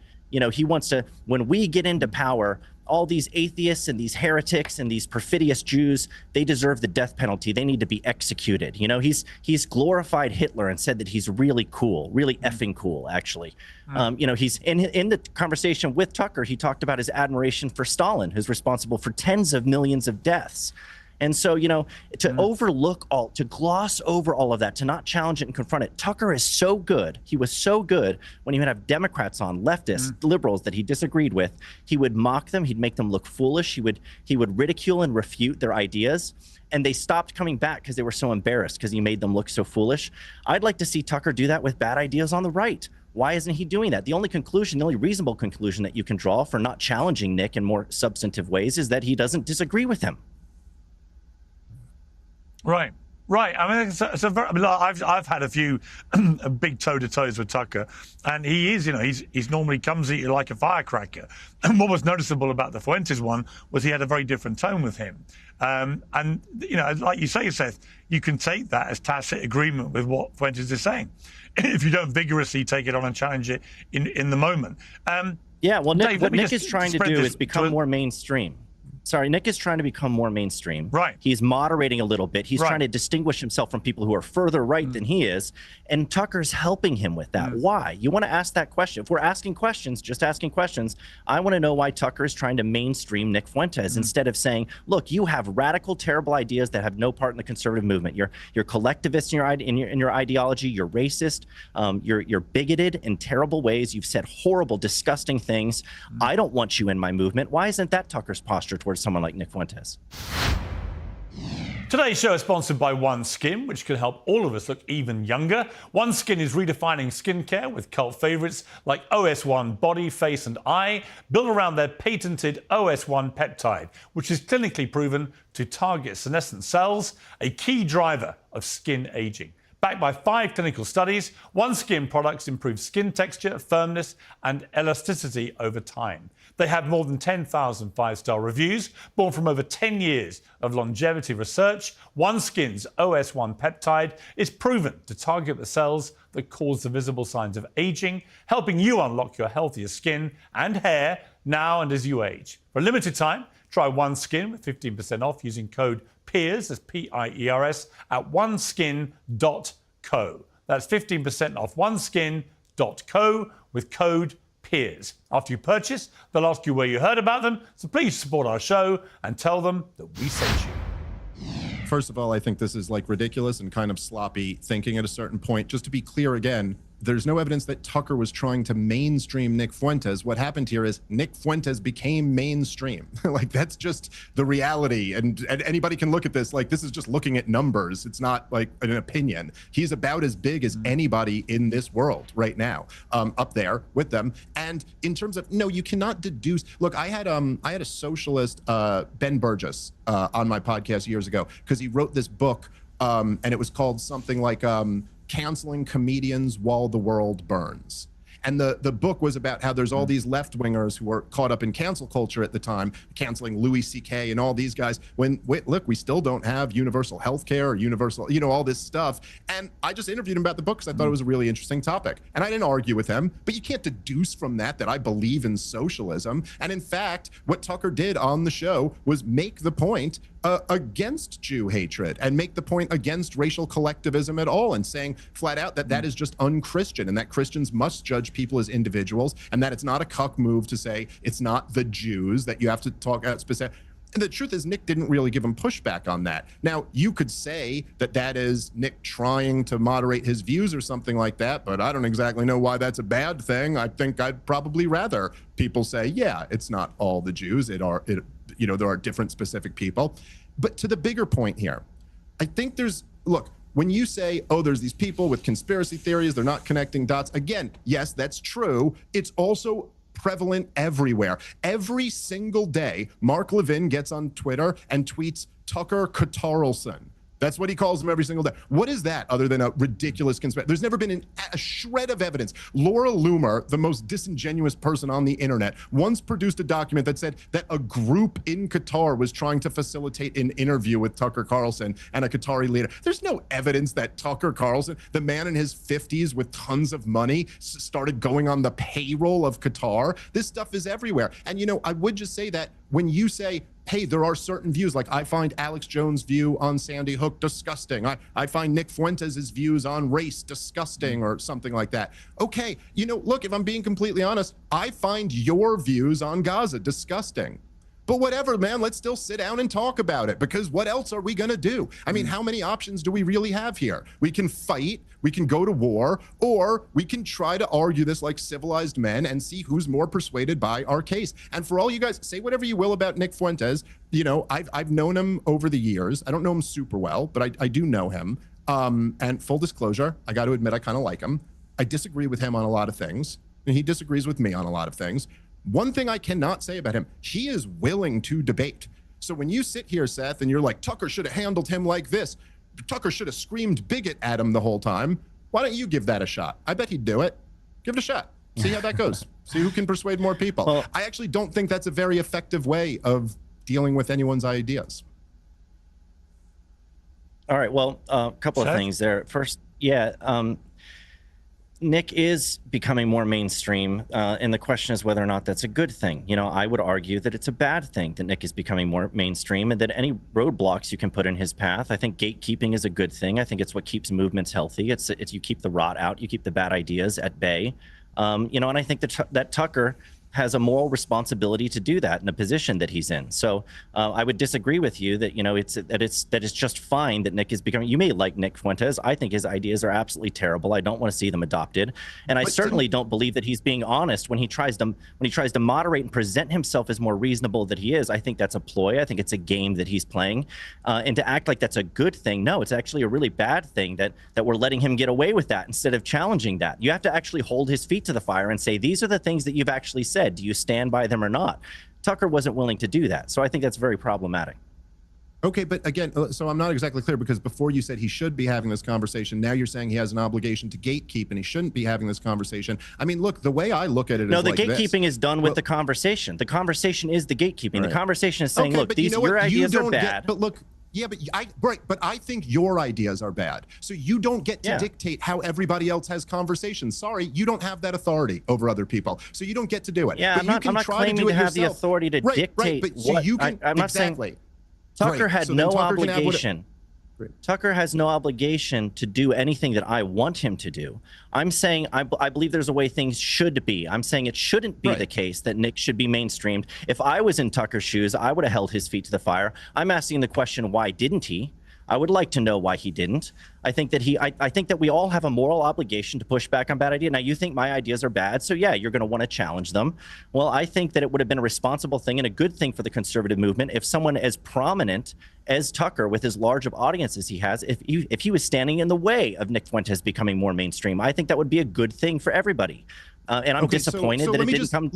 he wants to, when we get into power, all these atheists and these heretics and these perfidious Jews, they deserve the death penalty. They need to be executed. He's glorified Hitler and said that he's really cool, really effing cool, actually. He's in the conversation with Tucker, he talked about his admiration for Stalin, who's responsible for tens of millions of deaths. And so, to gloss over all of that, to not challenge it and confront it, Tucker is so good. He was so good when he would have Democrats on, leftists, liberals that he disagreed with. He would mock them. He'd make them look foolish. He would ridicule and refute their ideas. And they stopped coming back because they were so embarrassed because he made them look so foolish. I'd like to see Tucker do that with bad ideas on the right. Why isn't he doing that? The only reasonable conclusion that you can draw for not challenging Nick in more substantive ways is that he doesn't disagree with him. Right. I mean, I've had a few big toe-to-toes with Tucker, and he is, he's normally comes at you like a firecracker. And what was noticeable about the Fuentes one was he had a very different tone with him. And, like you say, Seth, you can take that as tacit agreement with what Fuentes is saying, if you don't vigorously take it on and challenge it in the moment. What Nick is trying to do is become more mainstream. Nick is trying to become more mainstream. Right. He's moderating a little bit. He's trying to distinguish himself from people who are further right than he is. And Tucker's helping him with that. Why? You want to ask that question. If we're asking questions, just asking questions, I want to know why Tucker is trying to mainstream Nick Fuentes instead of saying, look, you have radical, terrible ideas that have no part in the conservative movement. You're collectivist in your ideology. You're racist. You're bigoted in terrible ways. You've said horrible, disgusting things. I don't want you in my movement. Why isn't that Tucker's posture towards someone like Nick Fuentes? Today's show is sponsored by OneSkin, which can help all of us look even younger. OneSkin is redefining skincare with cult favorites like OS1 Body, Face and Eye, built around their patented OS1 peptide, which is clinically proven to target senescent cells, a key driver of skin aging. Backed by 5 clinical studies, OneSkin products improve skin texture, firmness, and elasticity over time. They have more than 10,000 5-star reviews, born from over 10 years of longevity research. OneSkin's OS1 peptide is proven to target the cells that cause the visible signs of aging, helping you unlock your healthier skin and hair now and as you age. For a limited time, try OneSkin with 15% off using code PIERS, that's P-I-E-R-S, at oneskin.co. That's 15% off oneskin.co with code PIERS. After you purchase, they'll ask you where you heard about them, so please support our show and tell them that we sent you. First of all, I think this is like ridiculous and kind of sloppy thinking at a certain point. Just to be clear again, there's no evidence that Tucker was trying to mainstream Nick Fuentes. What happened here is Nick Fuentes became mainstream. Like, that's just the reality. And anybody can look at this. Like, this is just looking at numbers. It's not like an opinion. He's about as big as anybody in this world right now, up there with them. And in terms of, no, you cannot deduce. Look, I had a socialist, Ben Burgess, on my podcast years ago, because he wrote this book, and it was called something like, Canceling Comedians While the World Burns. And the book was about how there's all these left-wingers who were caught up in cancel culture at the time, canceling Louis C.K. and all these guys, when, wait, look, we still don't have universal health care or universal, you know, all this stuff. And I just interviewed him about the book because I thought it was a really interesting topic. And I didn't argue with him, but you can't deduce from that I believe in socialism. And in fact, what Tucker did on the show was make the point against Jew hatred and make the point against racial collectivism at all, and saying flat out that that is just unchristian and that Christians must judge people as individuals, and that it's not a cuck move to say it's not the Jews, that you have to talk out specific. And the truth is, Nick didn't really give him pushback on that. Now, you could say that that is Nick trying to moderate his views or something like that, but I don't exactly know why that's a bad thing. I think I'd probably rather people say, yeah, it's not all the Jews. You know, there are different specific people. But to the bigger point here, I think look, when you say, oh, there's these people with conspiracy theories, they're not connecting dots. Again, yes, that's true. It's also prevalent everywhere. Every single day, Mark Levin gets on Twitter and tweets Tucker Carlson. That's what he calls him every single day. What is that other than a ridiculous conspiracy? There's never been a shred of evidence. Laura Loomer, the most disingenuous person on the internet, once produced a document that said that a group in Qatar was trying to facilitate an interview with Tucker Carlson and a Qatari leader. There's no evidence that Tucker Carlson, the man in his 50s with tons of money, started going on the payroll of Qatar. This stuff is everywhere. And, you know, I would just say that when you say, hey, there are certain views, like I find Alex Jones' view on Sandy Hook disgusting. I find Nick Fuentes' views on race disgusting, or something like that. Okay, you know, look, if I'm being completely honest, I find your views on Gaza disgusting. But whatever, man, let's still sit down and talk about it, because what else are we going to do? I mean, how many options do we really have here? We can fight, we can go to war, or we can try to argue this like civilized men and see who's more persuaded by our case. And for all you guys, say whatever you will about Nick Fuentes. You know, I've known him over the years. I don't know him super well, but I do know him. And full disclosure, I got to admit, I kind of like him. I disagree with him on a lot of things, and he disagrees with me on a lot of things. One thing I cannot say about him, he is willing to debate. So when you sit here, Seth, and you're like, Tucker should have handled him like this, Tucker should have screamed bigot at him the whole time, why don't you give that a shot? I bet he'd do it. Give it a shot. See how that goes. See who can persuade more people. Well, I actually don't think that's a very effective way of dealing with anyone's ideas. All right, well, a couple of things there. First, Nick is becoming more mainstream, and the question is whether or not that's a good thing. You know, I would argue that it's a bad thing that Nick is becoming more mainstream, and that any roadblocks you can put in his path, I think gatekeeping is a good thing. I think it's what keeps movements healthy. It's you keep the rot out, you keep the bad ideas at bay. You know, and I think that Tucker has a moral responsibility to do that in a position that he's in. So I would disagree with you that, you know, it's just fine that Nick is becoming. You may like Nick Fuentes. I think his ideas are absolutely terrible. I don't want to see them adopted, and I certainly don't believe that he's being honest when he tries to moderate and present himself as more reasonable than he is. I think that's a ploy. I think it's a game that he's playing, and to act like that's a good thing. No, it's actually a really bad thing that we're letting him get away with that instead of challenging that. You have to actually hold his feet to the fire and say, these are the things that you've actually said. Do you stand by them or not? Tucker wasn't willing to do that. So I think that's very problematic. Okay, but again, so I'm not exactly clear, because before you said he should be having this conversation. Now you're saying he has an obligation to gatekeep and he shouldn't be having this conversation. I mean, look, the way I look at it is the like gatekeeping is done with the conversation. The conversation is the gatekeeping. Right. The conversation is saying, look, your ideas are bad. But look, yeah, but I think your ideas are bad. So you don't get to dictate how everybody else has conversations. Sorry, you don't have that authority over other people. So you don't get to do it. Yeah, but I'm not claiming to have the authority to dictate but so what. You can, I'm not saying Tucker had no obligation. Tucker has no obligation to do anything that I want him to do. I'm saying I believe there's a way things should be. I'm saying it shouldn't be the case that Nick should be mainstreamed. If I was in Tucker's shoes, I would have held his feet to the fire. I'm asking the question, why didn't he? I would like to know why he didn't. I think that I think that we all have a moral obligation to push back on bad ideas. Now, you think my ideas are bad, so yeah, you're going to want to challenge them. Well, I think that it would have been a responsible thing and a good thing for the conservative movement if someone as prominent as Tucker, with as large of audience as he has, if he was standing in the way of Nick Fuentes becoming more mainstream. I think that would be a good thing for everybody. And I'm disappointed that it didn't come.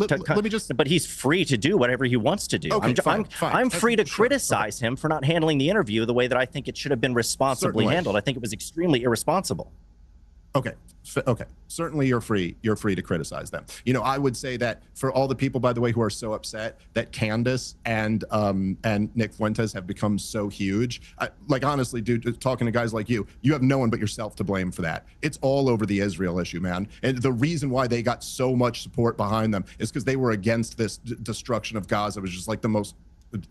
But he's free to do whatever he wants to do. Okay, I'm free to criticize him for not handling the interview the way that I think it should have been responsibly handled. I think it was extremely irresponsible. Okay. Certainly you're free to criticize them. You know, I would say that for all the people, by the way, who are so upset that Candace and Nick Fuentes have become so huge, like, honestly, dude, talking to guys like you have no one but yourself to blame for that. It's all over the Israel issue, man. And the reason why they got so much support behind them is because they were against this destruction of Gaza. It was just like the most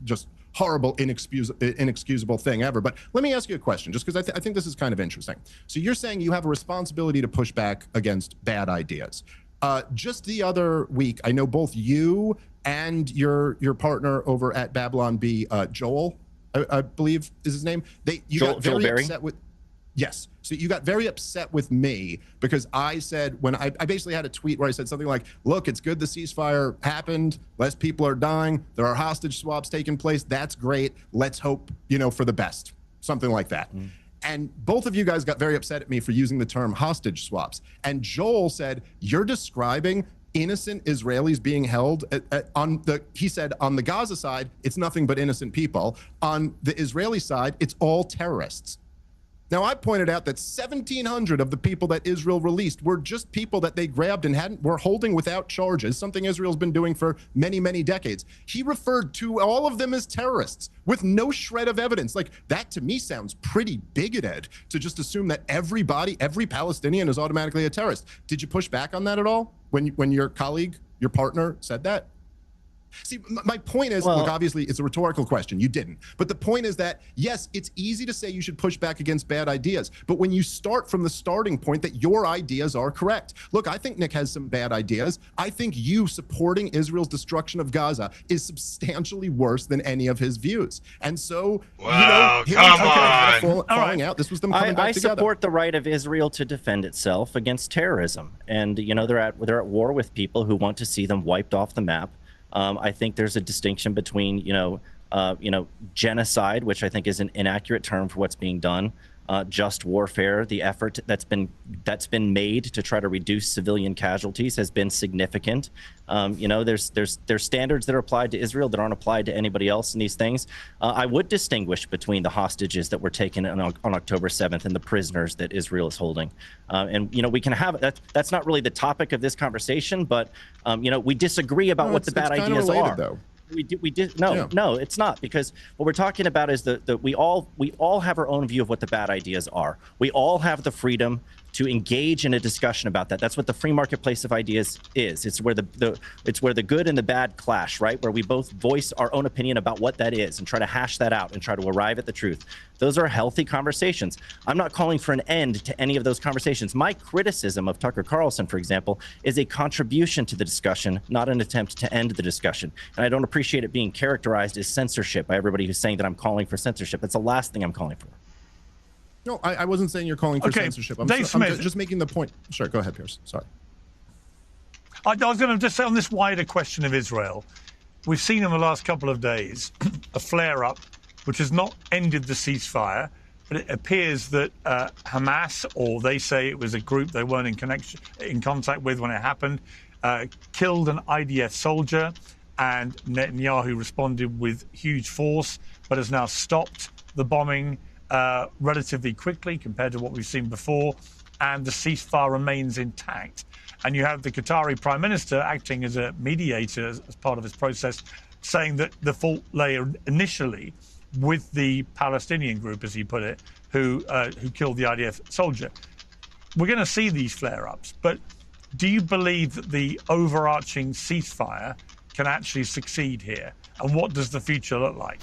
just horrible, inexcusable thing ever. But let me ask you a question, just because I think this is kind of interesting. So you're saying you have a responsibility to push back against bad ideas. Just the other week, I know both you and your partner over at Babylon B, Joel, I believe is his name. You got very upset with. Yes. So you got very upset with me because I said, when I basically had a tweet where I said something like, look, it's good the ceasefire happened. Less people are dying. There are hostage swaps taking place. That's great. Let's hope, for the best. Something like that. Mm. And both of you guys got very upset at me for using the term hostage swaps. And Joel said, you're describing innocent Israelis being held he said, on the Gaza side, it's nothing but innocent people. On the Israeli side, it's all terrorists. Now, I pointed out that 1,700 of the people that Israel released were just people that they grabbed and were holding without charges, something Israel's been doing for many, many decades. He referred to all of them as terrorists with no shred of evidence. Like, that to me sounds pretty bigoted, to just assume that every Palestinian is automatically a terrorist. Did you push back on that at all when your colleague, your partner said that? See, my point is, look, obviously it's a rhetorical question. You didn't. But the point is that, yes, it's easy to say you should push back against bad ideas. But when you start from the starting point that your ideas are correct. Look, I think Nick has some bad ideas. I think you supporting Israel's destruction of Gaza is substantially worse than any of his views. And so, falling out. This was them coming back together. I support the right of Israel to defend itself against terrorism. And, they're at war with people who want to see them wiped off the map. I think there's a distinction between, genocide, which I think is an inaccurate term for what's being done, just warfare. The effort that's been made to try to reduce civilian casualties has been significant. There's standards that are applied to Israel that aren't applied to anybody else in these things. I would distinguish between the hostages that were taken on October 7th and the prisoners that Israel is holding. We can have that. That's not really the topic of this conversation, but we disagree about what the bad ideas are. Though. No, it's not, because what we're talking about is that we all have our own view of what the bad ideas are. We all have the freedom to engage in a discussion about that. That's what the free marketplace of ideas is. It's where the good and the bad clash, right? Where we both voice our own opinion about what that is and try to hash that out and try to arrive at the truth. Those are healthy conversations. I'm not calling for an end to any of those conversations. My criticism of Tucker Carlson, for example, is a contribution to the discussion, not an attempt to end the discussion. And I don't appreciate it being characterized as censorship by everybody who's saying that I'm calling for censorship. That's the last thing I'm calling for. No, I wasn't saying you're calling for censorship. I'm just making the point. Sure, go ahead, Piers. Sorry. I was going to just say on this wider question of Israel, we've seen in the last couple of days a flare-up which has not ended the ceasefire, but it appears that Hamas, or they say it was a group they weren't in contact with when it happened, killed an IDF soldier, and Netanyahu responded with huge force, but has now stopped the bombing relatively quickly compared to what we've seen before, and the ceasefire remains intact. And you have the Qatari Prime Minister acting as a mediator as part of this process, saying that the fault lay initially with the Palestinian group, as he put it, who killed the IDF soldier. We're going to see these flare-ups, but do you believe that the overarching ceasefire can actually succeed here? And what does the future look like?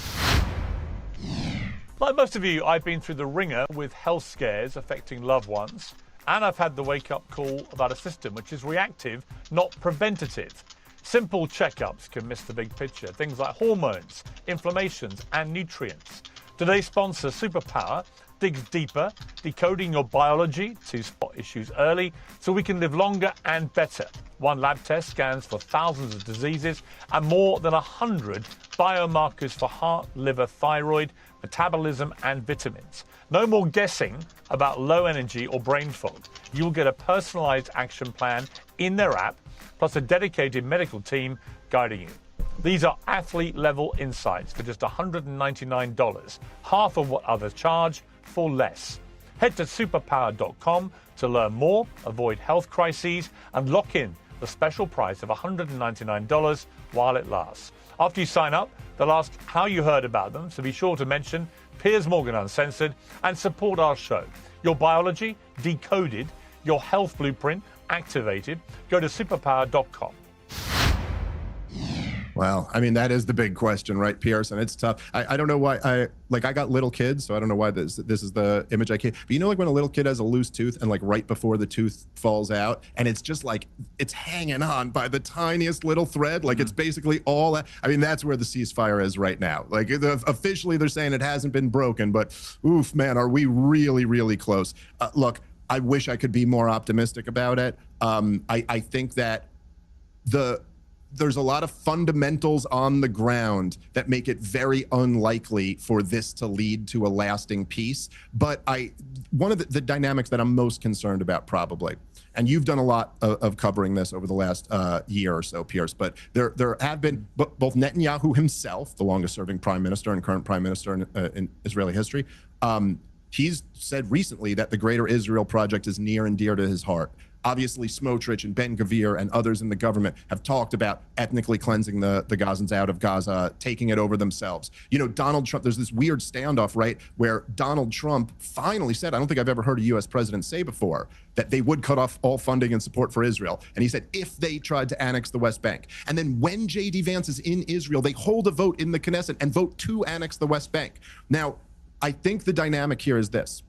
Like most of you, I've been through the ringer with health scares affecting loved ones, and I've had the wake-up call about a system which is reactive, not preventative. Simple checkups can miss the big picture, things like hormones, inflammations, and nutrients. Today's sponsor, Superpower, digs deeper, decoding your biology to spot issues early so we can live longer and better. One lab test scans for thousands of diseases and more than 100 biomarkers for heart, liver, thyroid, metabolism, and vitamins. No more guessing about low energy or brain fog. You'll get a personalized action plan in their app, plus a dedicated medical team guiding you. These are athlete-level insights for just $199, half of what others charge for less. Head to superpower.com to learn more, avoid health crises, and lock in the special price of $199 while it lasts. After you sign up, they'll ask how you heard about them, so be sure to mention Piers Morgan Uncensored and support our show. Your biology decoded, your health blueprint activated. Go to superpower.com. Well, I mean, that is the big question, right, Piers? And it's tough. I don't know why. I got little kids, so I don't know why this is the image I came. But you know, like when a little kid has a loose tooth and like right before the tooth falls out, and it's just like it's hanging on by the tiniest little thread. Like it's basically all. I mean, that's where the ceasefire is right now. Like officially, they're saying it hasn't been broken, but oof, man, are we really, really close? Look, I wish I could be more optimistic about it. I think that there's a lot of fundamentals on the ground that make it very unlikely for this to lead to a lasting peace. But one of the dynamics that I'm most concerned about probably, and you've done a lot of covering this over the last year or so, Piers, but there have been both Netanyahu himself, the longest serving prime minister and current prime minister in Israeli history, he's said recently that the Greater Israel Project is near and dear to his heart. Obviously, Smotrich and Ben-Gvir and others in the government have talked about ethnically cleansing the Gazans out of Gaza, taking it over themselves. You know, Donald Trump, there's this weird standoff, right, where Donald Trump finally said, I don't think I've ever heard a U.S. president say before, that they would cut off all funding and support for Israel. And he said, if they tried to annex the West Bank. And then when J.D. Vance is in Israel, they hold a vote in the Knesset and vote to annex the West Bank. Now, I think the dynamic here is this.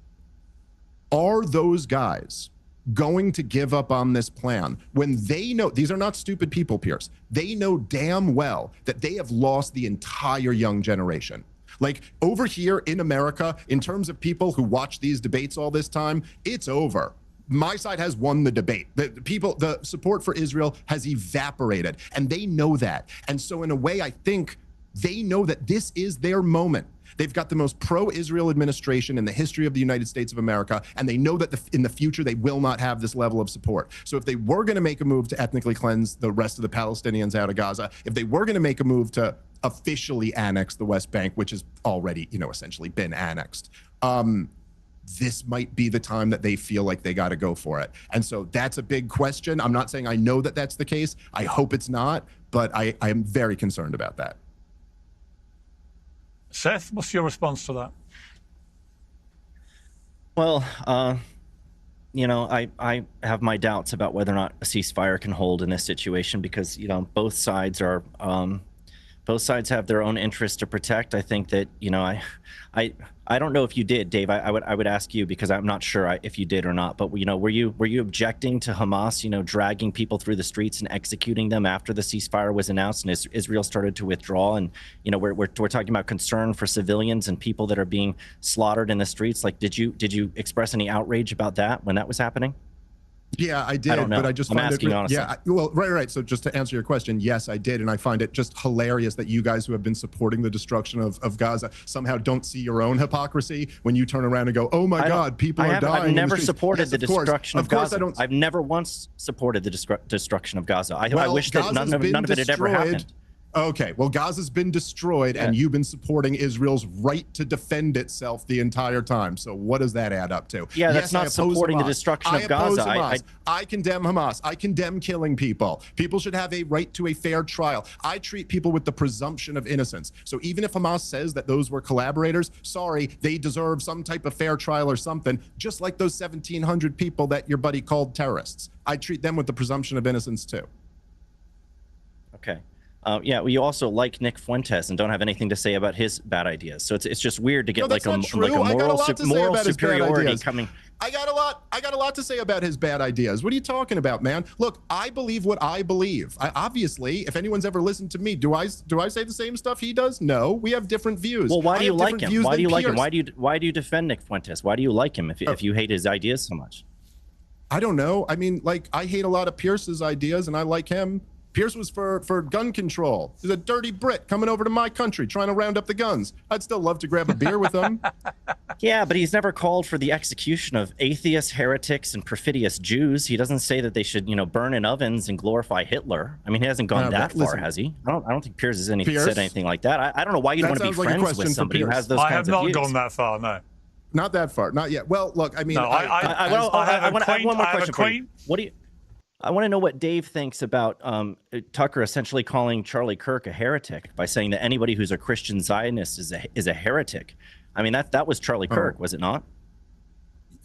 Are those guys going to give up on this plan when they know, these are not stupid people, Piers, they know damn well that they have lost the entire young generation. Like over here in America, in terms of people who watch these debates all this time, it's over. My side has won the debate. The support for Israel has evaporated, and they know that. And so in a way, I think they know that this is their moment. They've got the most pro-Israel administration in the history of the United States of America, and they know that in the future they will not have this level of support. So if they were going to make a move to ethnically cleanse the rest of the Palestinians out of Gaza, if they were going to make a move to officially annex the West Bank, which has already, essentially been annexed, this might be the time that they feel like they got to go for it. And so that's a big question. I'm not saying I know that that's the case. I hope it's not, but I am very concerned about that. Seth, what's your response to that? Well, I have my doubts about whether or not a ceasefire can hold in this situation because, both sides have their own interests to protect. I think that, I don't know if you did, Dave. I would ask you because I'm not sure if you did or not. But were you objecting to Hamas, dragging people through the streets and executing them after the ceasefire was announced and Israel started to withdraw? And we're talking about concern for civilians and people that are being slaughtered in the streets. Like, did you express any outrage about that when that was happening? Yeah, I did, I don't know. but I just I'm find asking it. honestly. Yeah, well, right. So just to answer your question, yes, I did, and I find it just hilarious that you guys who have been supporting the destruction of Gaza somehow don't see your own hypocrisy when you turn around and go, "Oh my God, people are dying." I've never supported the destruction of Gaza. I've never once supported the destruction of Gaza. I wish that none of it had ever happened. Okay, well, Gaza's been destroyed, and you've been supporting Israel's right to defend itself the entire time. So what does that add up to? Yeah, that's not supporting the destruction of Gaza. I condemn Hamas. I condemn killing people. People should have a right to a fair trial. I treat people with the presumption of innocence. So even if Hamas says that those were collaborators, sorry, they deserve some type of fair trial or something, just like those 1,700 people that your buddy called terrorists. I treat them with the presumption of innocence too. Okay. Well, you also like Nick Fuentes and don't have anything to say about his bad ideas. So it's just weird to get like a moral superiority coming. I got a lot to say about his bad ideas. What are you talking about, man? Look, I believe what I believe. Obviously, if anyone's ever listened to me, do I say the same stuff he does? No, we have different views. Well, why do you like him? Why do you like him? Why do you defend Nick Fuentes? Why do you like him if you hate his ideas so much? I don't know. I mean, like, I hate a lot of Pierce's ideas, and I like him. Pierce was for gun control. He's a dirty Brit coming over to my country trying to round up the guns. I'd still love to grab a beer with him. Yeah, but he's never called for the execution of atheists, heretics, and perfidious Jews. He doesn't say that they should, burn in ovens and glorify Hitler. I mean, he hasn't gone that far, has he? I don't think Pierce has said anything like that. I don't know why you'd want to be friends with somebody who has those kinds of views. I have not gone that far, no. Not that far, not yet. Well, look, I mean, no, I have one more question for you. I want to know what Dave thinks about Tucker essentially calling Charlie Kirk a heretic by saying that anybody who's a Christian Zionist is a heretic. I mean, that was Charlie Kirk, was it not?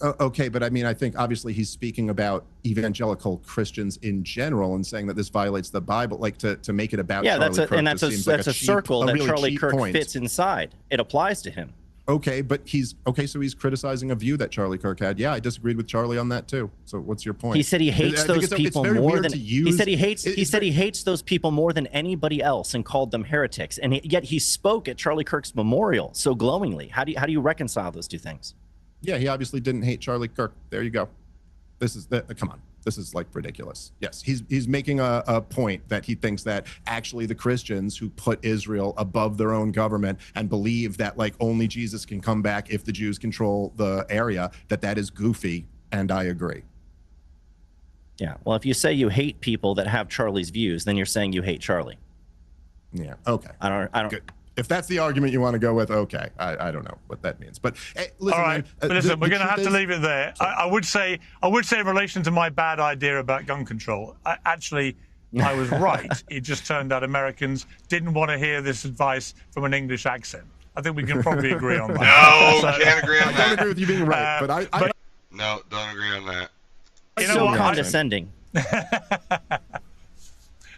Okay, but I mean, I think obviously he's speaking about evangelical Christians in general and saying that this violates the Bible, like to make it about Charlie Kirk. And that's a circle that Charlie Kirk fits inside. It applies to him. Okay, but so he's criticizing a view that Charlie Kirk had. Yeah, I disagreed with Charlie on that too. So what's your point? He said he hates those people more than he said he hates those people more than anybody else and called them heretics. And yet he spoke at Charlie Kirk's memorial so glowingly. How do you reconcile those two things? Yeah, he obviously didn't hate Charlie Kirk. There you go. Come on. This is like ridiculous. Yes, he's making a point that he thinks that actually the Christians who put Israel above their own government and believe that like only Jesus can come back if the Jews control the area, that is goofy, and I agree. Yeah, well, if you say you hate people that have Charlie's views, then you're saying you hate Charlie. Yeah, okay. I don't. Good. If that's the argument you want to go with, okay. I don't know what that means, but hey, listen. All right, man, listen, we're going to have to leave it there. I would say in relation to my bad idea about gun control, I was right. It just turned out Americans didn't want to hear this advice from an English accent. I think we can probably agree on that. No, can't agree on that. I don't agree with you being right, but no, don't agree on that. You know, so condescending.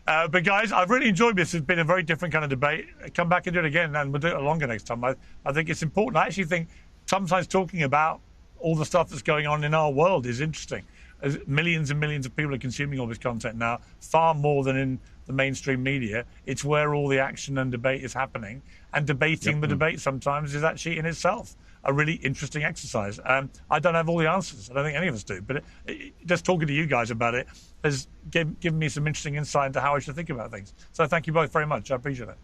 But guys, I've really enjoyed this. It's been a very different kind of debate. Come back and do it again, and we'll do it longer next time. I think it's important. I actually think sometimes talking about all the stuff that's going on in our world is interesting. As millions and millions of people are consuming all this content now, far more than in the mainstream media. It's where all the action and debate is happening. And debating the debate sometimes is actually in itself a really interesting exercise. I don't have all the answers. I don't think any of us do. But just talking to you guys about it has given me some interesting insight into how I should think about things. So thank you both very much. I appreciate it.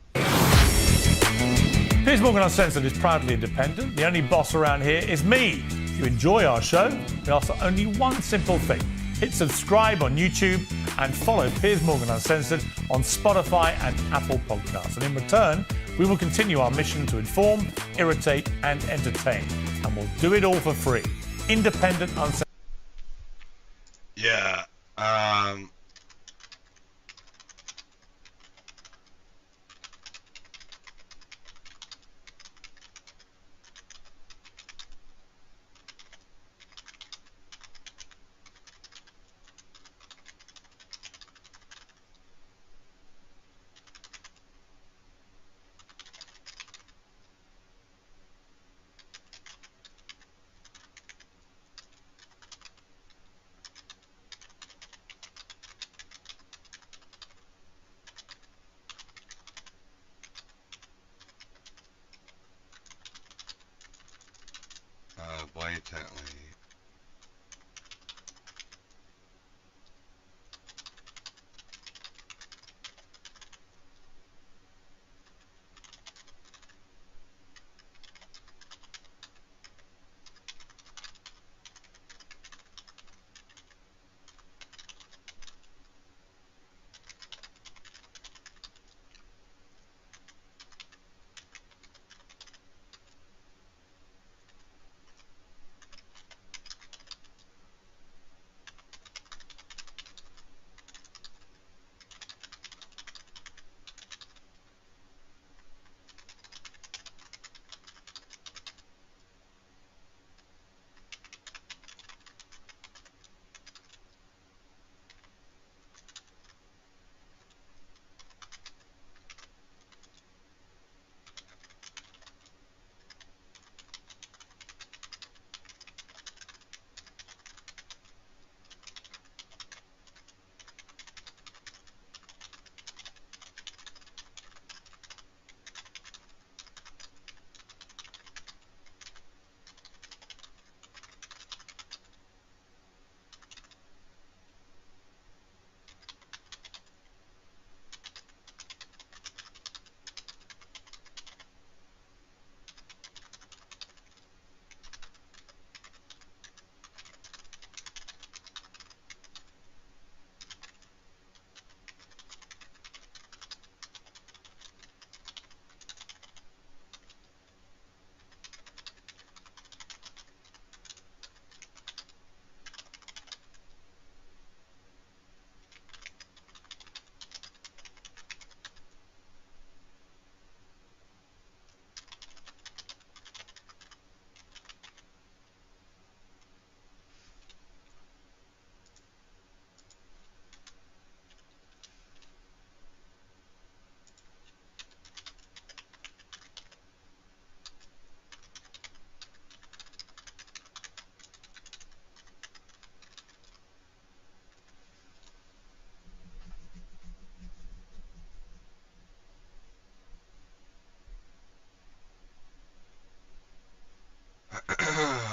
Piers Morgan Uncensored is proudly independent. The only boss around here is me. If you enjoy our show, we ask for only one simple thing. Hit subscribe on YouTube and follow Piers Morgan Uncensored on Spotify and Apple Podcasts. And in return, we will continue our mission to inform, irritate and entertain. And we'll do it all for free. Independent, uncensored. Yeah. intently.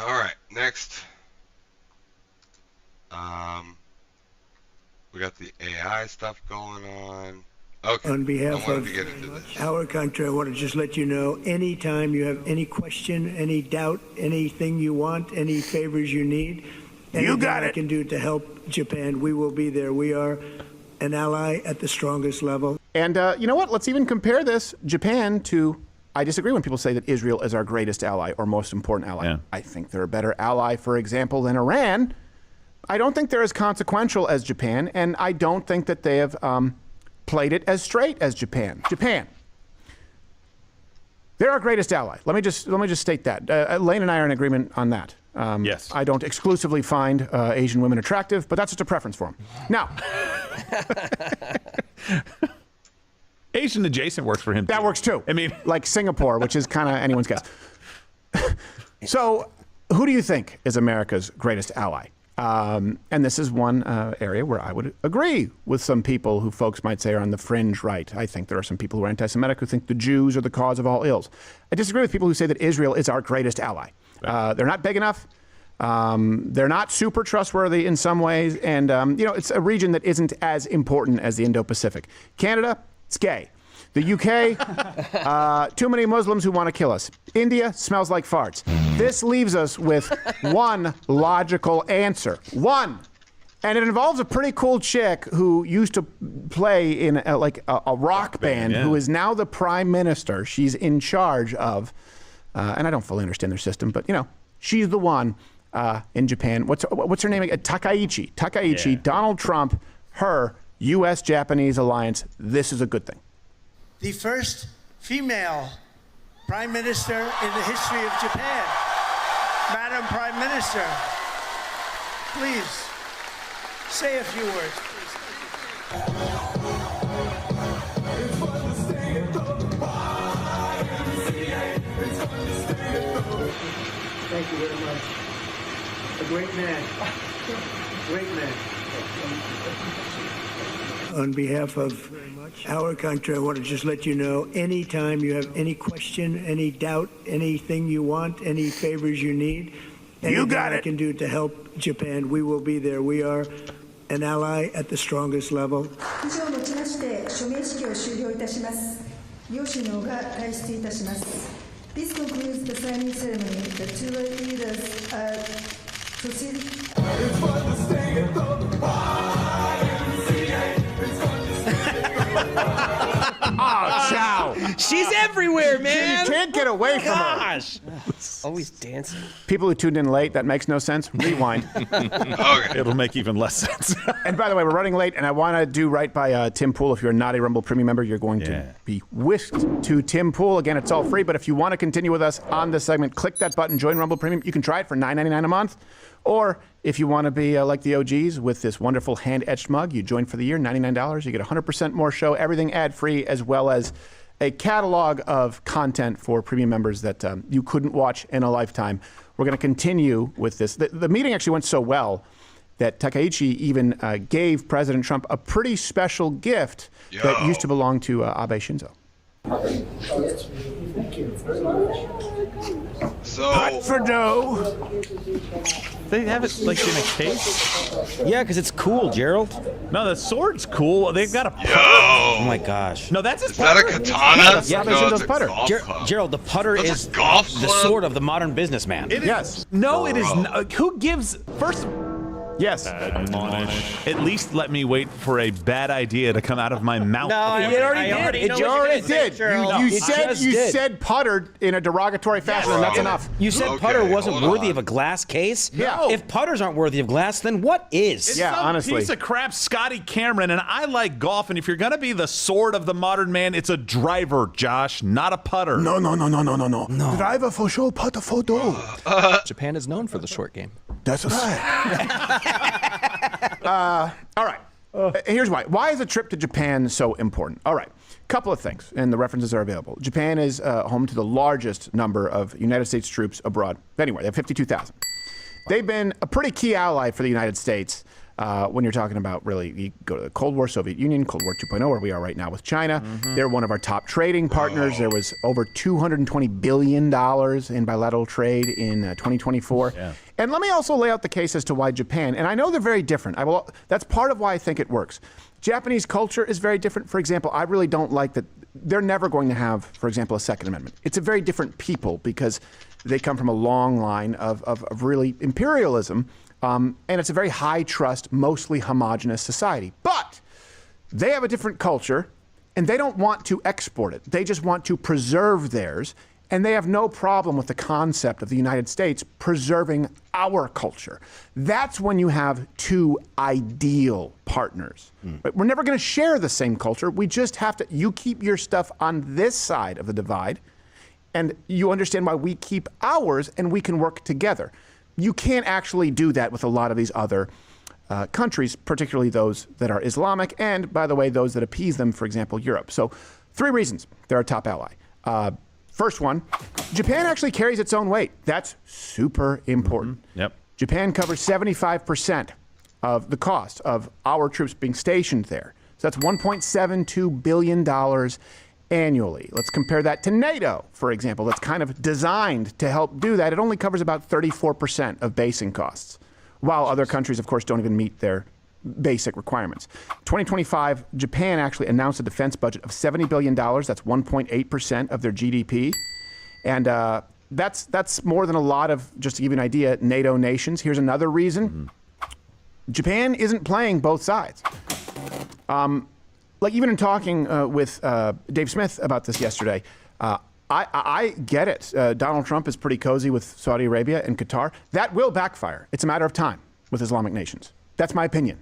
All right, next. We got the AI stuff going on. Okay. On behalf of our country, I want to just let you know, anytime you have any question, any doubt, anything you want, any favors you need, You got I it. can do to help Japan, we will be there. We are an ally at the strongest level. And you know what? Let's even compare this, Japan, to... I disagree when people say that Israel is our greatest ally or most important ally. Yeah. I think they're a better ally, for example, than Iran. I don't think they're as consequential as Japan, and I don't think that they have played it as straight as Japan. Japan, they're our greatest ally. Let me just state that. Lane and I are in agreement on that. Yes. I don't exclusively find Asian women attractive, but that's just a preference for them. Now, Asian adjacent works for him. That works too. I mean, like Singapore, which is kind of anyone's guess. So, who do you think is America's greatest ally? And this is one area where I would agree with some people who folks might say are on the fringe right. I think there are some people who are anti-Semitic who think the Jews are the cause of all ills. I disagree with people who say that Israel is our greatest ally. They're not big enough. They're not super trustworthy in some ways. And, you know, it's a region that isn't as important as the Indo-Pacific. Canada, it's gay. The UK, too many Muslims who want to kill us. India smells like farts. This leaves us with one logical answer. One. And it involves a pretty cool chick who used to play in a rock band, yeah. who is now the prime minister. She's in charge of, and I don't fully understand their system, but, you know, she's the one in Japan. What's her name again? Takaichi. Takaichi, Yeah. Donald Trump, her, U.S.-Japanese alliance. This is a good thing. The first female prime minister in the history of Japan. Madam Prime Minister, please say a few words. Thank you very much. A great man. Great man. On behalf of our country, I want to just let you know, anytime you have any question, any doubt, anything you want, any favors you need, anything I can do to help Japan, we will be there. We are an ally at the strongest level. 以上をもちまして署名式を終了いたします。両首脳が退出いたします。This concludes the signing ceremony. The two leaders are proceeding. It's fun to stay at the Oh, Chow. She's everywhere, man. You can't get away from her. Gosh. Always dancing. People who tuned in late, that makes no sense. Rewind. It'll make even less sense. And by the way, we're running late, and I want to do right by Tim Pool. If you're a Naughty Rumble Premium member, you're going to be whisked to Tim Pool. Again, it's all free, but if you want to continue with us on this segment, click that button, join Rumble Premium. You can try it for $9.99 a month. Or if you want to be like the OGs with this wonderful hand-etched mug, you join for the year, $99. You get 100% more show, everything ad-free, as well as a catalog of content for premium members that you couldn't watch in a lifetime. We're going to continue with this. The meeting actually went so well that Takaichi even gave President Trump a pretty special gift that used to belong to Abe Shinzo. So Hot for dough. They have it like in a case? Yeah, because it's cool, Gerald. No, the sword's cool. They've got a putter. Oh my gosh. No, that's his is putter. that a katana? Yeah, no, it's a putter. golf club. Gerald, the putter That's is a golf the club? sword of the modern businessman. It is. Yes. No, it is not. Who gives first? Yes. At least let me wait for a bad idea to come out of my mouth. No, You already did. You said puttered in a derogatory fashion, and that's enough. You said Okay, putter wasn't hold worthy on. of a glass case? Yeah. If putters aren't worthy of glass, then what is? It's Yeah, some honestly. piece of crap, Scotty Cameron, and I like golf. And if you're gonna be the sword of the modern man, it's a driver, Josh, not a putter. No. Driver for sure, putter for dough. Japan is known for the short game. That's right. All right. Here's why. Why is a trip to Japan so important? All right. Couple of things, and the references are available. Japan is home to the largest number of United States troops abroad. Anyway, they have 52,000. They've been a pretty key ally for the United States when you're talking about really, you go to the Cold War, Soviet Union, Cold War 2.0, where we are right now with China. They're one of our top trading partners. There was over $220 billion in bilateral trade in 2024. Yeah. And let me also lay out the case as to why Japan, and I know they're very different. That's part of why I think it works. Japanese culture is very different. For example, I really don't like that they're never going to have, for example, a Second Amendment. It's a very different people because they come from a long line of really imperialism. And it's a very high trust, mostly homogenous society. But they have a different culture, and they don't want to export it. They just want to preserve theirs, and they have no problem with the concept of the United States preserving our culture. That's when you have two ideal partners. Right? We're never going to share the same culture. We just have to, you keep your stuff on this side of the divide, and you understand why we keep ours, and we can work together. You can't actually do that with a lot of these other countries, particularly those that are Islamic, and by the way, those that appease them, for example, Europe. So 3 reasons they're a top ally. First one, Japan actually carries its own weight. That's super important. Yep. Japan covers 75% of the cost of our troops being stationed there. So that's $1.72 billion annually. Let's compare that to NATO, for example. That's kind of designed to help do that. It only covers about 34% of basing costs, while other countries, of course, don't even meet their basic requirements. 2025, Japan actually announced a defense budget of $70 billion. That's 1.8% of their GDP. And that's more than a lot of, just to give you an idea, NATO nations. Here's another reason. Japan isn't playing both sides. Like even in talking with Dave Smith about this yesterday, I get it. Donald Trump is pretty cozy with Saudi Arabia and Qatar. That will backfire. It's a matter of time with Islamic nations. That's my opinion.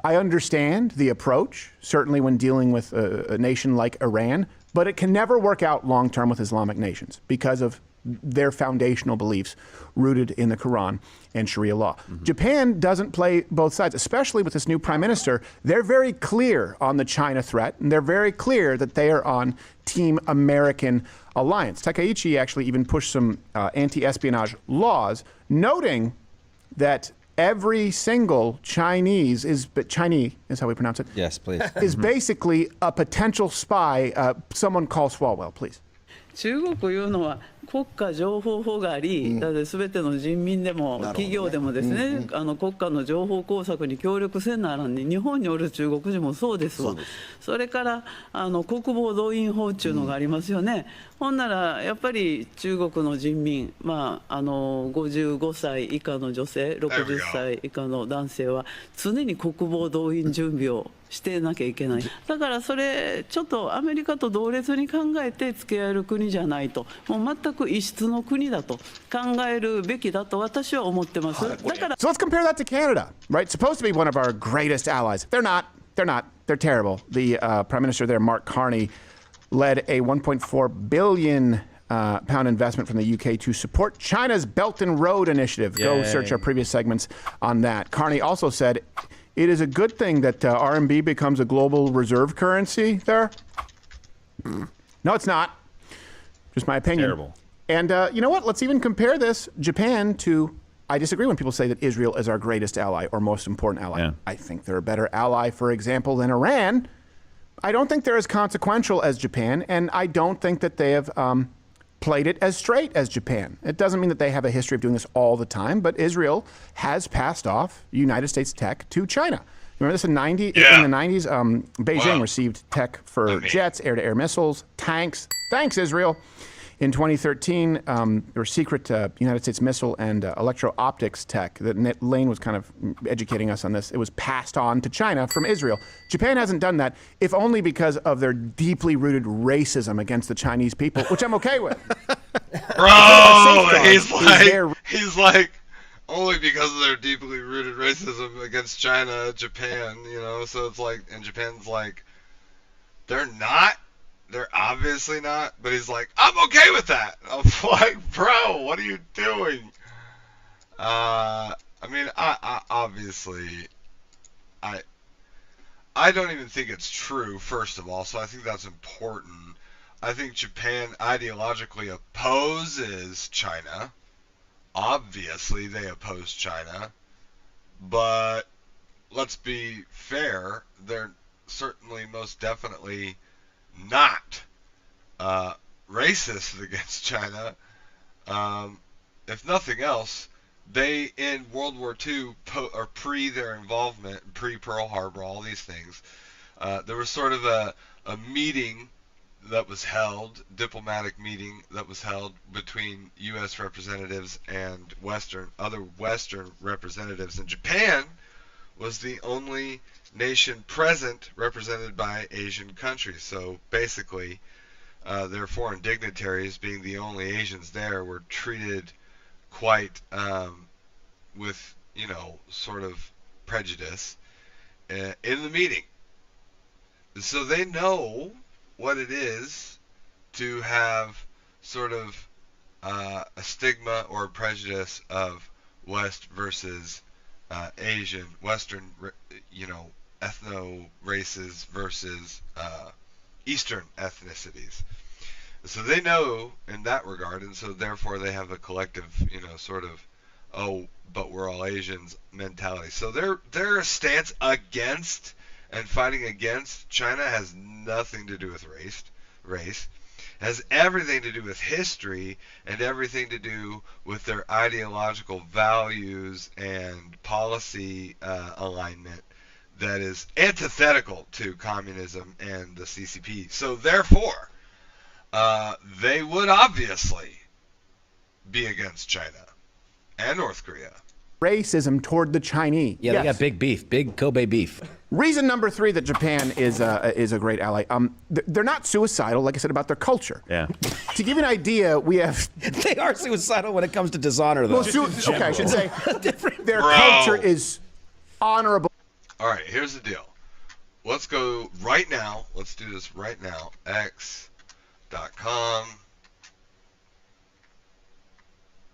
I understand the approach, certainly when dealing with a nation like Iran, but it can never work out long-term with Islamic nations because of their foundational beliefs rooted in the Quran and Sharia law. Japan doesn't play both sides, especially with this new prime minister. They're very clear on the China threat, and they're very clear that they are on Team American alliance. Takaichi actually even pushed some anti-espionage laws, noting that every single Chinese Chinese is how we pronounce it. Yes, please. Is basically a potential spy. Someone call Swalwell, please. 中国いうのは国家情報法があり、だって全ての人民でも企業でもですね、国家の情報工作に協力せんならんに、日本におる中国人もそうですわ。それから国防動員法っていうのがありますよね。ほんならやっぱり中国の人民、55歳以下の女性、60歳以下の男性は常に国防動員準備をしてなきゃいけない。だからそれちょっとアメリカと同列に考えて付き合える国じゃないと、もう全く異質の国だと考えるべきだと私は思ってます。だから So let's compare that to Canada, right? Supposed to be one of our greatest allies. They're not. They're not. They're terrible. The Prime Minister there, Mark Carney, led a 1.4 billion pound investment from the UK to support China's Belt and Road Initiative. Go search our previous segments on that. Carney also said it is a good thing that RMB becomes a global reserve currency there. No, it's not. Just my opinion. Terrible. And you know what? Let's even compare this, Japan, to... I disagree when people say that Israel is our greatest ally or most important ally. Yeah. I think they're a better ally, for example, than Iran. I don't think they're as consequential as Japan, and I don't think that they have played it as straight as Japan. It doesn't mean that they have a history of doing this all the time, but Israel has passed off United States tech to China. Remember this in the 90s? Beijing received tech for jets, air-to-air missiles, tanks. Thanks, Israel. In 2013, there were secret United States missile and electro-optics tech that Lane was kind of educating us on this. It was passed on to China from Israel. Japan hasn't done that, if only because of their deeply rooted racism against the Chinese people, which I'm okay with. Bro, he's like, only because of their deeply rooted racism against China, Japan, you know, so it's like, and Japan's like, they're not. They're obviously not, but he's like, I'm okay with that. I'm like, bro, what are you doing? I mean, I obviously, I don't even think it's true, first of all, so I think that's important. I think Japan ideologically opposes China. Obviously, they oppose China, but let's be fair, they're certainly most definitely not racist against China. If nothing else, they in World War II or pre their involvement, pre Pearl Harbor, all these things, there was sort of a meeting that was held, diplomatic meeting that was held between U.S. representatives and other Western representatives, and Japan was the only nation present represented by Asian countries. So basically, their foreign dignitaries, being the only Asians there, were treated quite with, you know, sort of prejudice in the meeting. So they know what it is to have sort of a stigma or a prejudice of West versus Asian, Western, you know, ethno races versus Eastern ethnicities. So they know in that regard, and so therefore they have a collective, you know, sort of, oh, but we're all Asians mentality. So their stance against and fighting against China has nothing to do with race. Has everything to do with history and everything to do with their ideological values and policy alignment that is antithetical to communism and the CCP. So therefore, they would obviously be against China and North Korea. Racism toward the Chinese. Yeah, they got big beef, big Kobe beef. Reason number 3 that Japan is a great ally. They're not suicidal, like I said, about their culture. Yeah. To give you an idea, we have... They are suicidal when it comes to dishonor, though. Well, okay, I should say their culture is honorable. All right, here's the deal. Let's go right now. Let's do this right now. X.com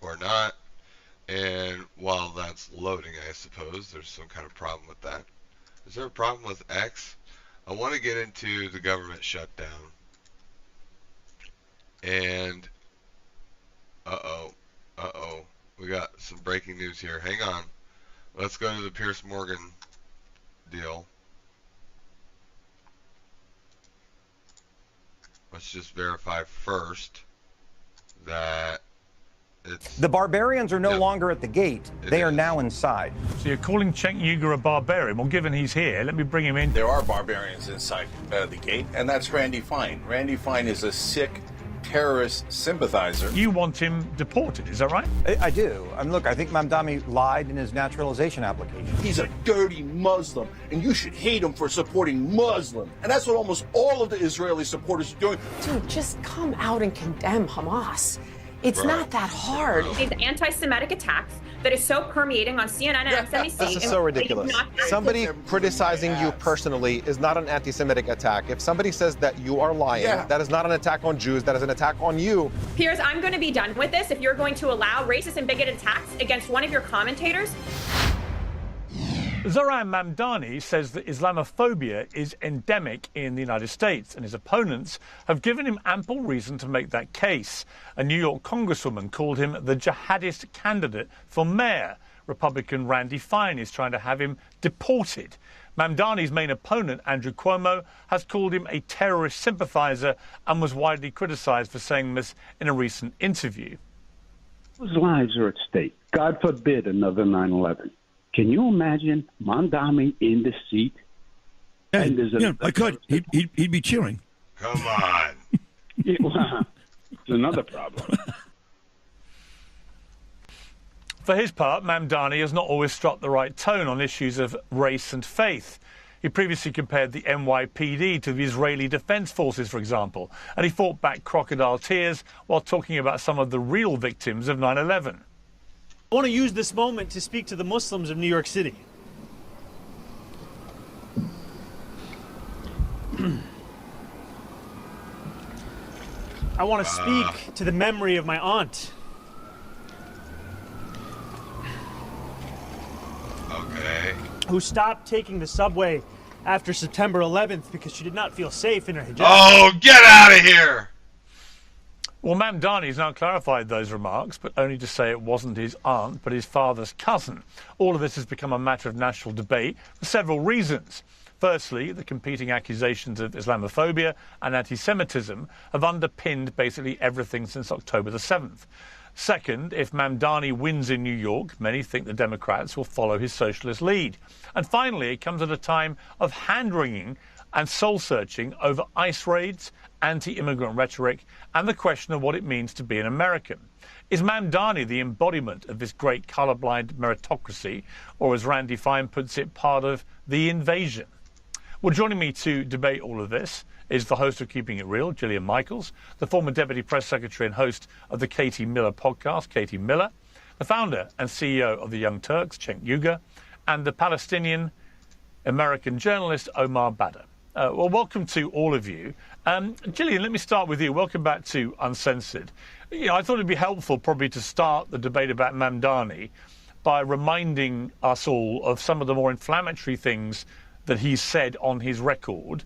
or not. And while that's loading, I suppose there's some kind of problem with that. Is there a problem with X? I want to get into the government shutdown. And we got some breaking news here. Hang on. Let's go to the Piers Morgan deal. Let's just verify first that The barbarians are no longer at the gate. They are now inside. So you're calling Cenk Uygur a barbarian? Well, given he's here, let me bring him in. There are barbarians inside the gate, and that's Randy Fine. Randy Fine is a sick terrorist sympathizer. You want him deported, is that right? I do. Look, I think Mamdani lied in his naturalization application. He's a dirty Muslim, and you should hate him for supporting Muslims. And that's what almost all of the Israeli supporters are doing. Dude, just come out and condemn Hamas. It's not that hard. These anti-Semitic attacks that is so permeating on CNN and MSNBC. This is so ridiculous. Somebody criticizing you personally is not an anti-Semitic attack. If somebody says that you are lying, that is not an attack on Jews, that is an attack on you. Piers, I'm going to be done with this if you're going to allow racist and bigoted attacks against one of your commentators. Zoran Mamdani says that Islamophobia is endemic in the United States, and his opponents have given him ample reason to make that case. A New York congresswoman called him the jihadist candidate for mayor. Republican Randy Fine is trying to have him deported. Mamdani's main opponent, Andrew Cuomo, has called him a terrorist sympathizer and was widely criticized for saying this in a recent interview. Whose lives are at stake? God forbid another 9/11. Can you imagine Mamdani in the seat? Yeah, I could. He'd be cheering. Come on. It's another problem. For his part, Mamdani has not always struck the right tone on issues of race and faith. He previously compared the NYPD to the Israeli Defense Forces, for example, and he fought back crocodile tears while talking about some of the real victims of 9/11. I want to use this moment to speak to the Muslims of New York City. I want to speak to the memory of my aunt. Okay. Who stopped taking the subway after September 11th because she did not feel safe in her hijab. Oh, get out of here! Well, Mamdani's now clarified those remarks, but only to say it wasn't his aunt, but his father's cousin. All of this has become a matter of national debate for several reasons. Firstly, the competing accusations of Islamophobia and anti-Semitism have underpinned basically everything since October the 7th. Second, if Mamdani wins in New York, many think the Democrats will follow his socialist lead. And finally, it comes at a time of hand-wringing and soul-searching over ICE raids, anti-immigrant rhetoric, and the question of what it means to be an American. Is Mamdani the embodiment of this great colourblind meritocracy, or as Randy Fine puts it, part of the invasion? Well, joining me to debate all of this is the host of Keeping It Real, Gillian Michaels, the former Deputy Press Secretary and host of the Katie Miller podcast, Katie Miller, the founder and CEO of the Young Turks, Cenk Uygur, and the Palestinian-American journalist Omar Badr. Well, welcome to all of you. Gillian, let me start with you. Welcome back to Uncensored. I thought it'd be helpful probably to start the debate about Mamdani by reminding us all of some of the more inflammatory things that he's said on his record.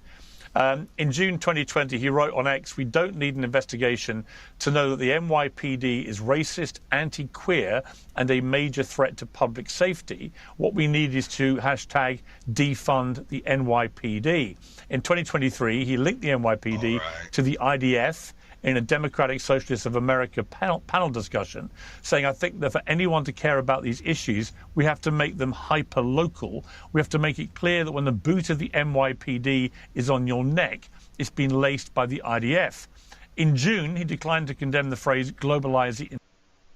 In June 2020, he wrote on X, "We don't need an investigation to know that the NYPD is racist, anti-queer, and a major threat to public safety. What we need is to hashtag defund the NYPD." In 2023, he linked the NYPD to the IDF in a Democratic Socialists of America panel discussion, saying, I think that for anyone to care about these issues, we have to make them hyper-local. We have to make it clear that when the boot of the NYPD is on your neck, it's been laced by the IDF. In June, he declined to condemn the phrase globalize the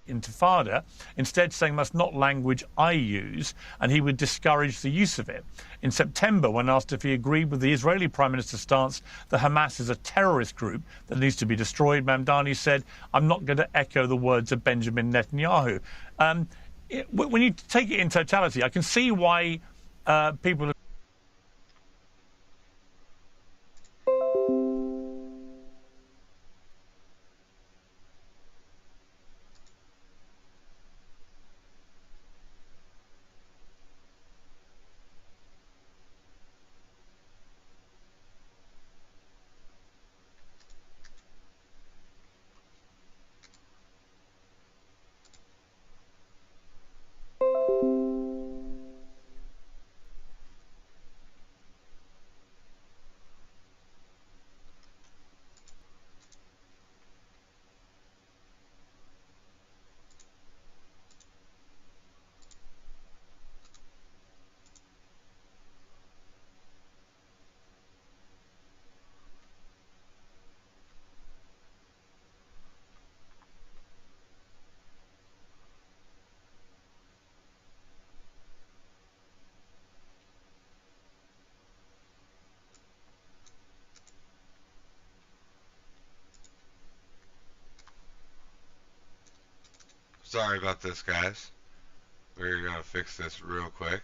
intifada, instead saying that's not language I use, and he would discourage the use of it. In September, when asked if he agreed with the Israeli Prime Minister's stance that Hamas is a terrorist group that needs to be destroyed, Mamdani said, I'm not going to echo the words of Benjamin Netanyahu. When you take it in totality, I can see why people Sorry about this, guys. We're gonna fix this real quick.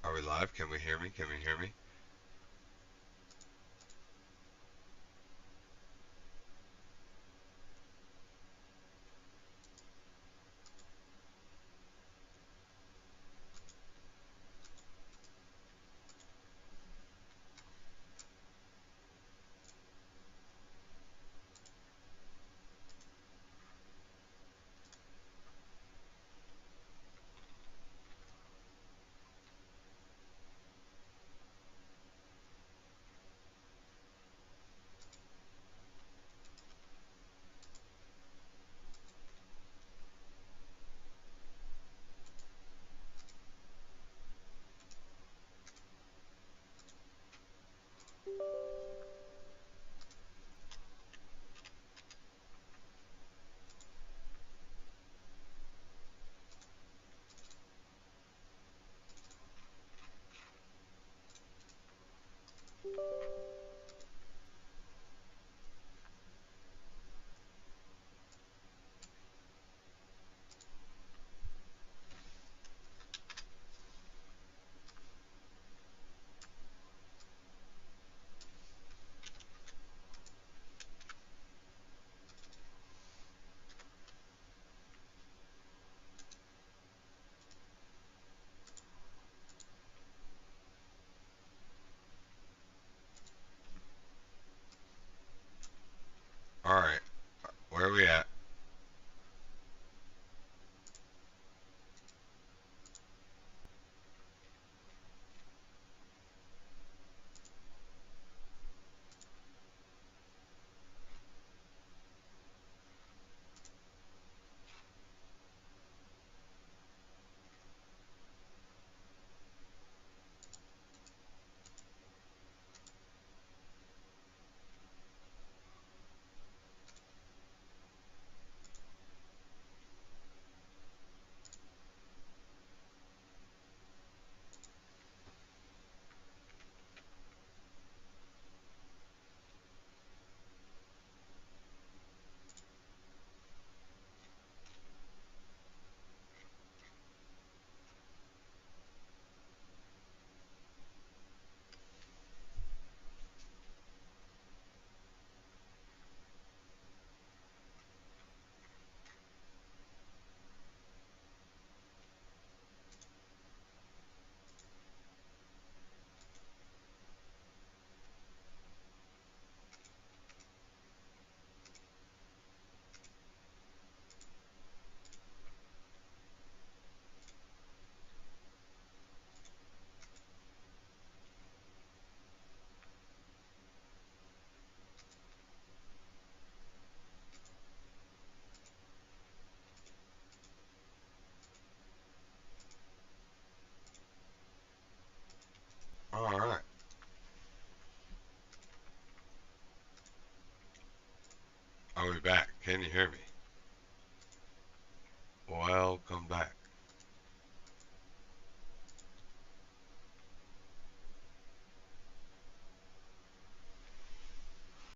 Are we live? Can we hear me? Can we hear me? Alright, where are we at? Alright. Are we back? Can you hear me? Welcome back.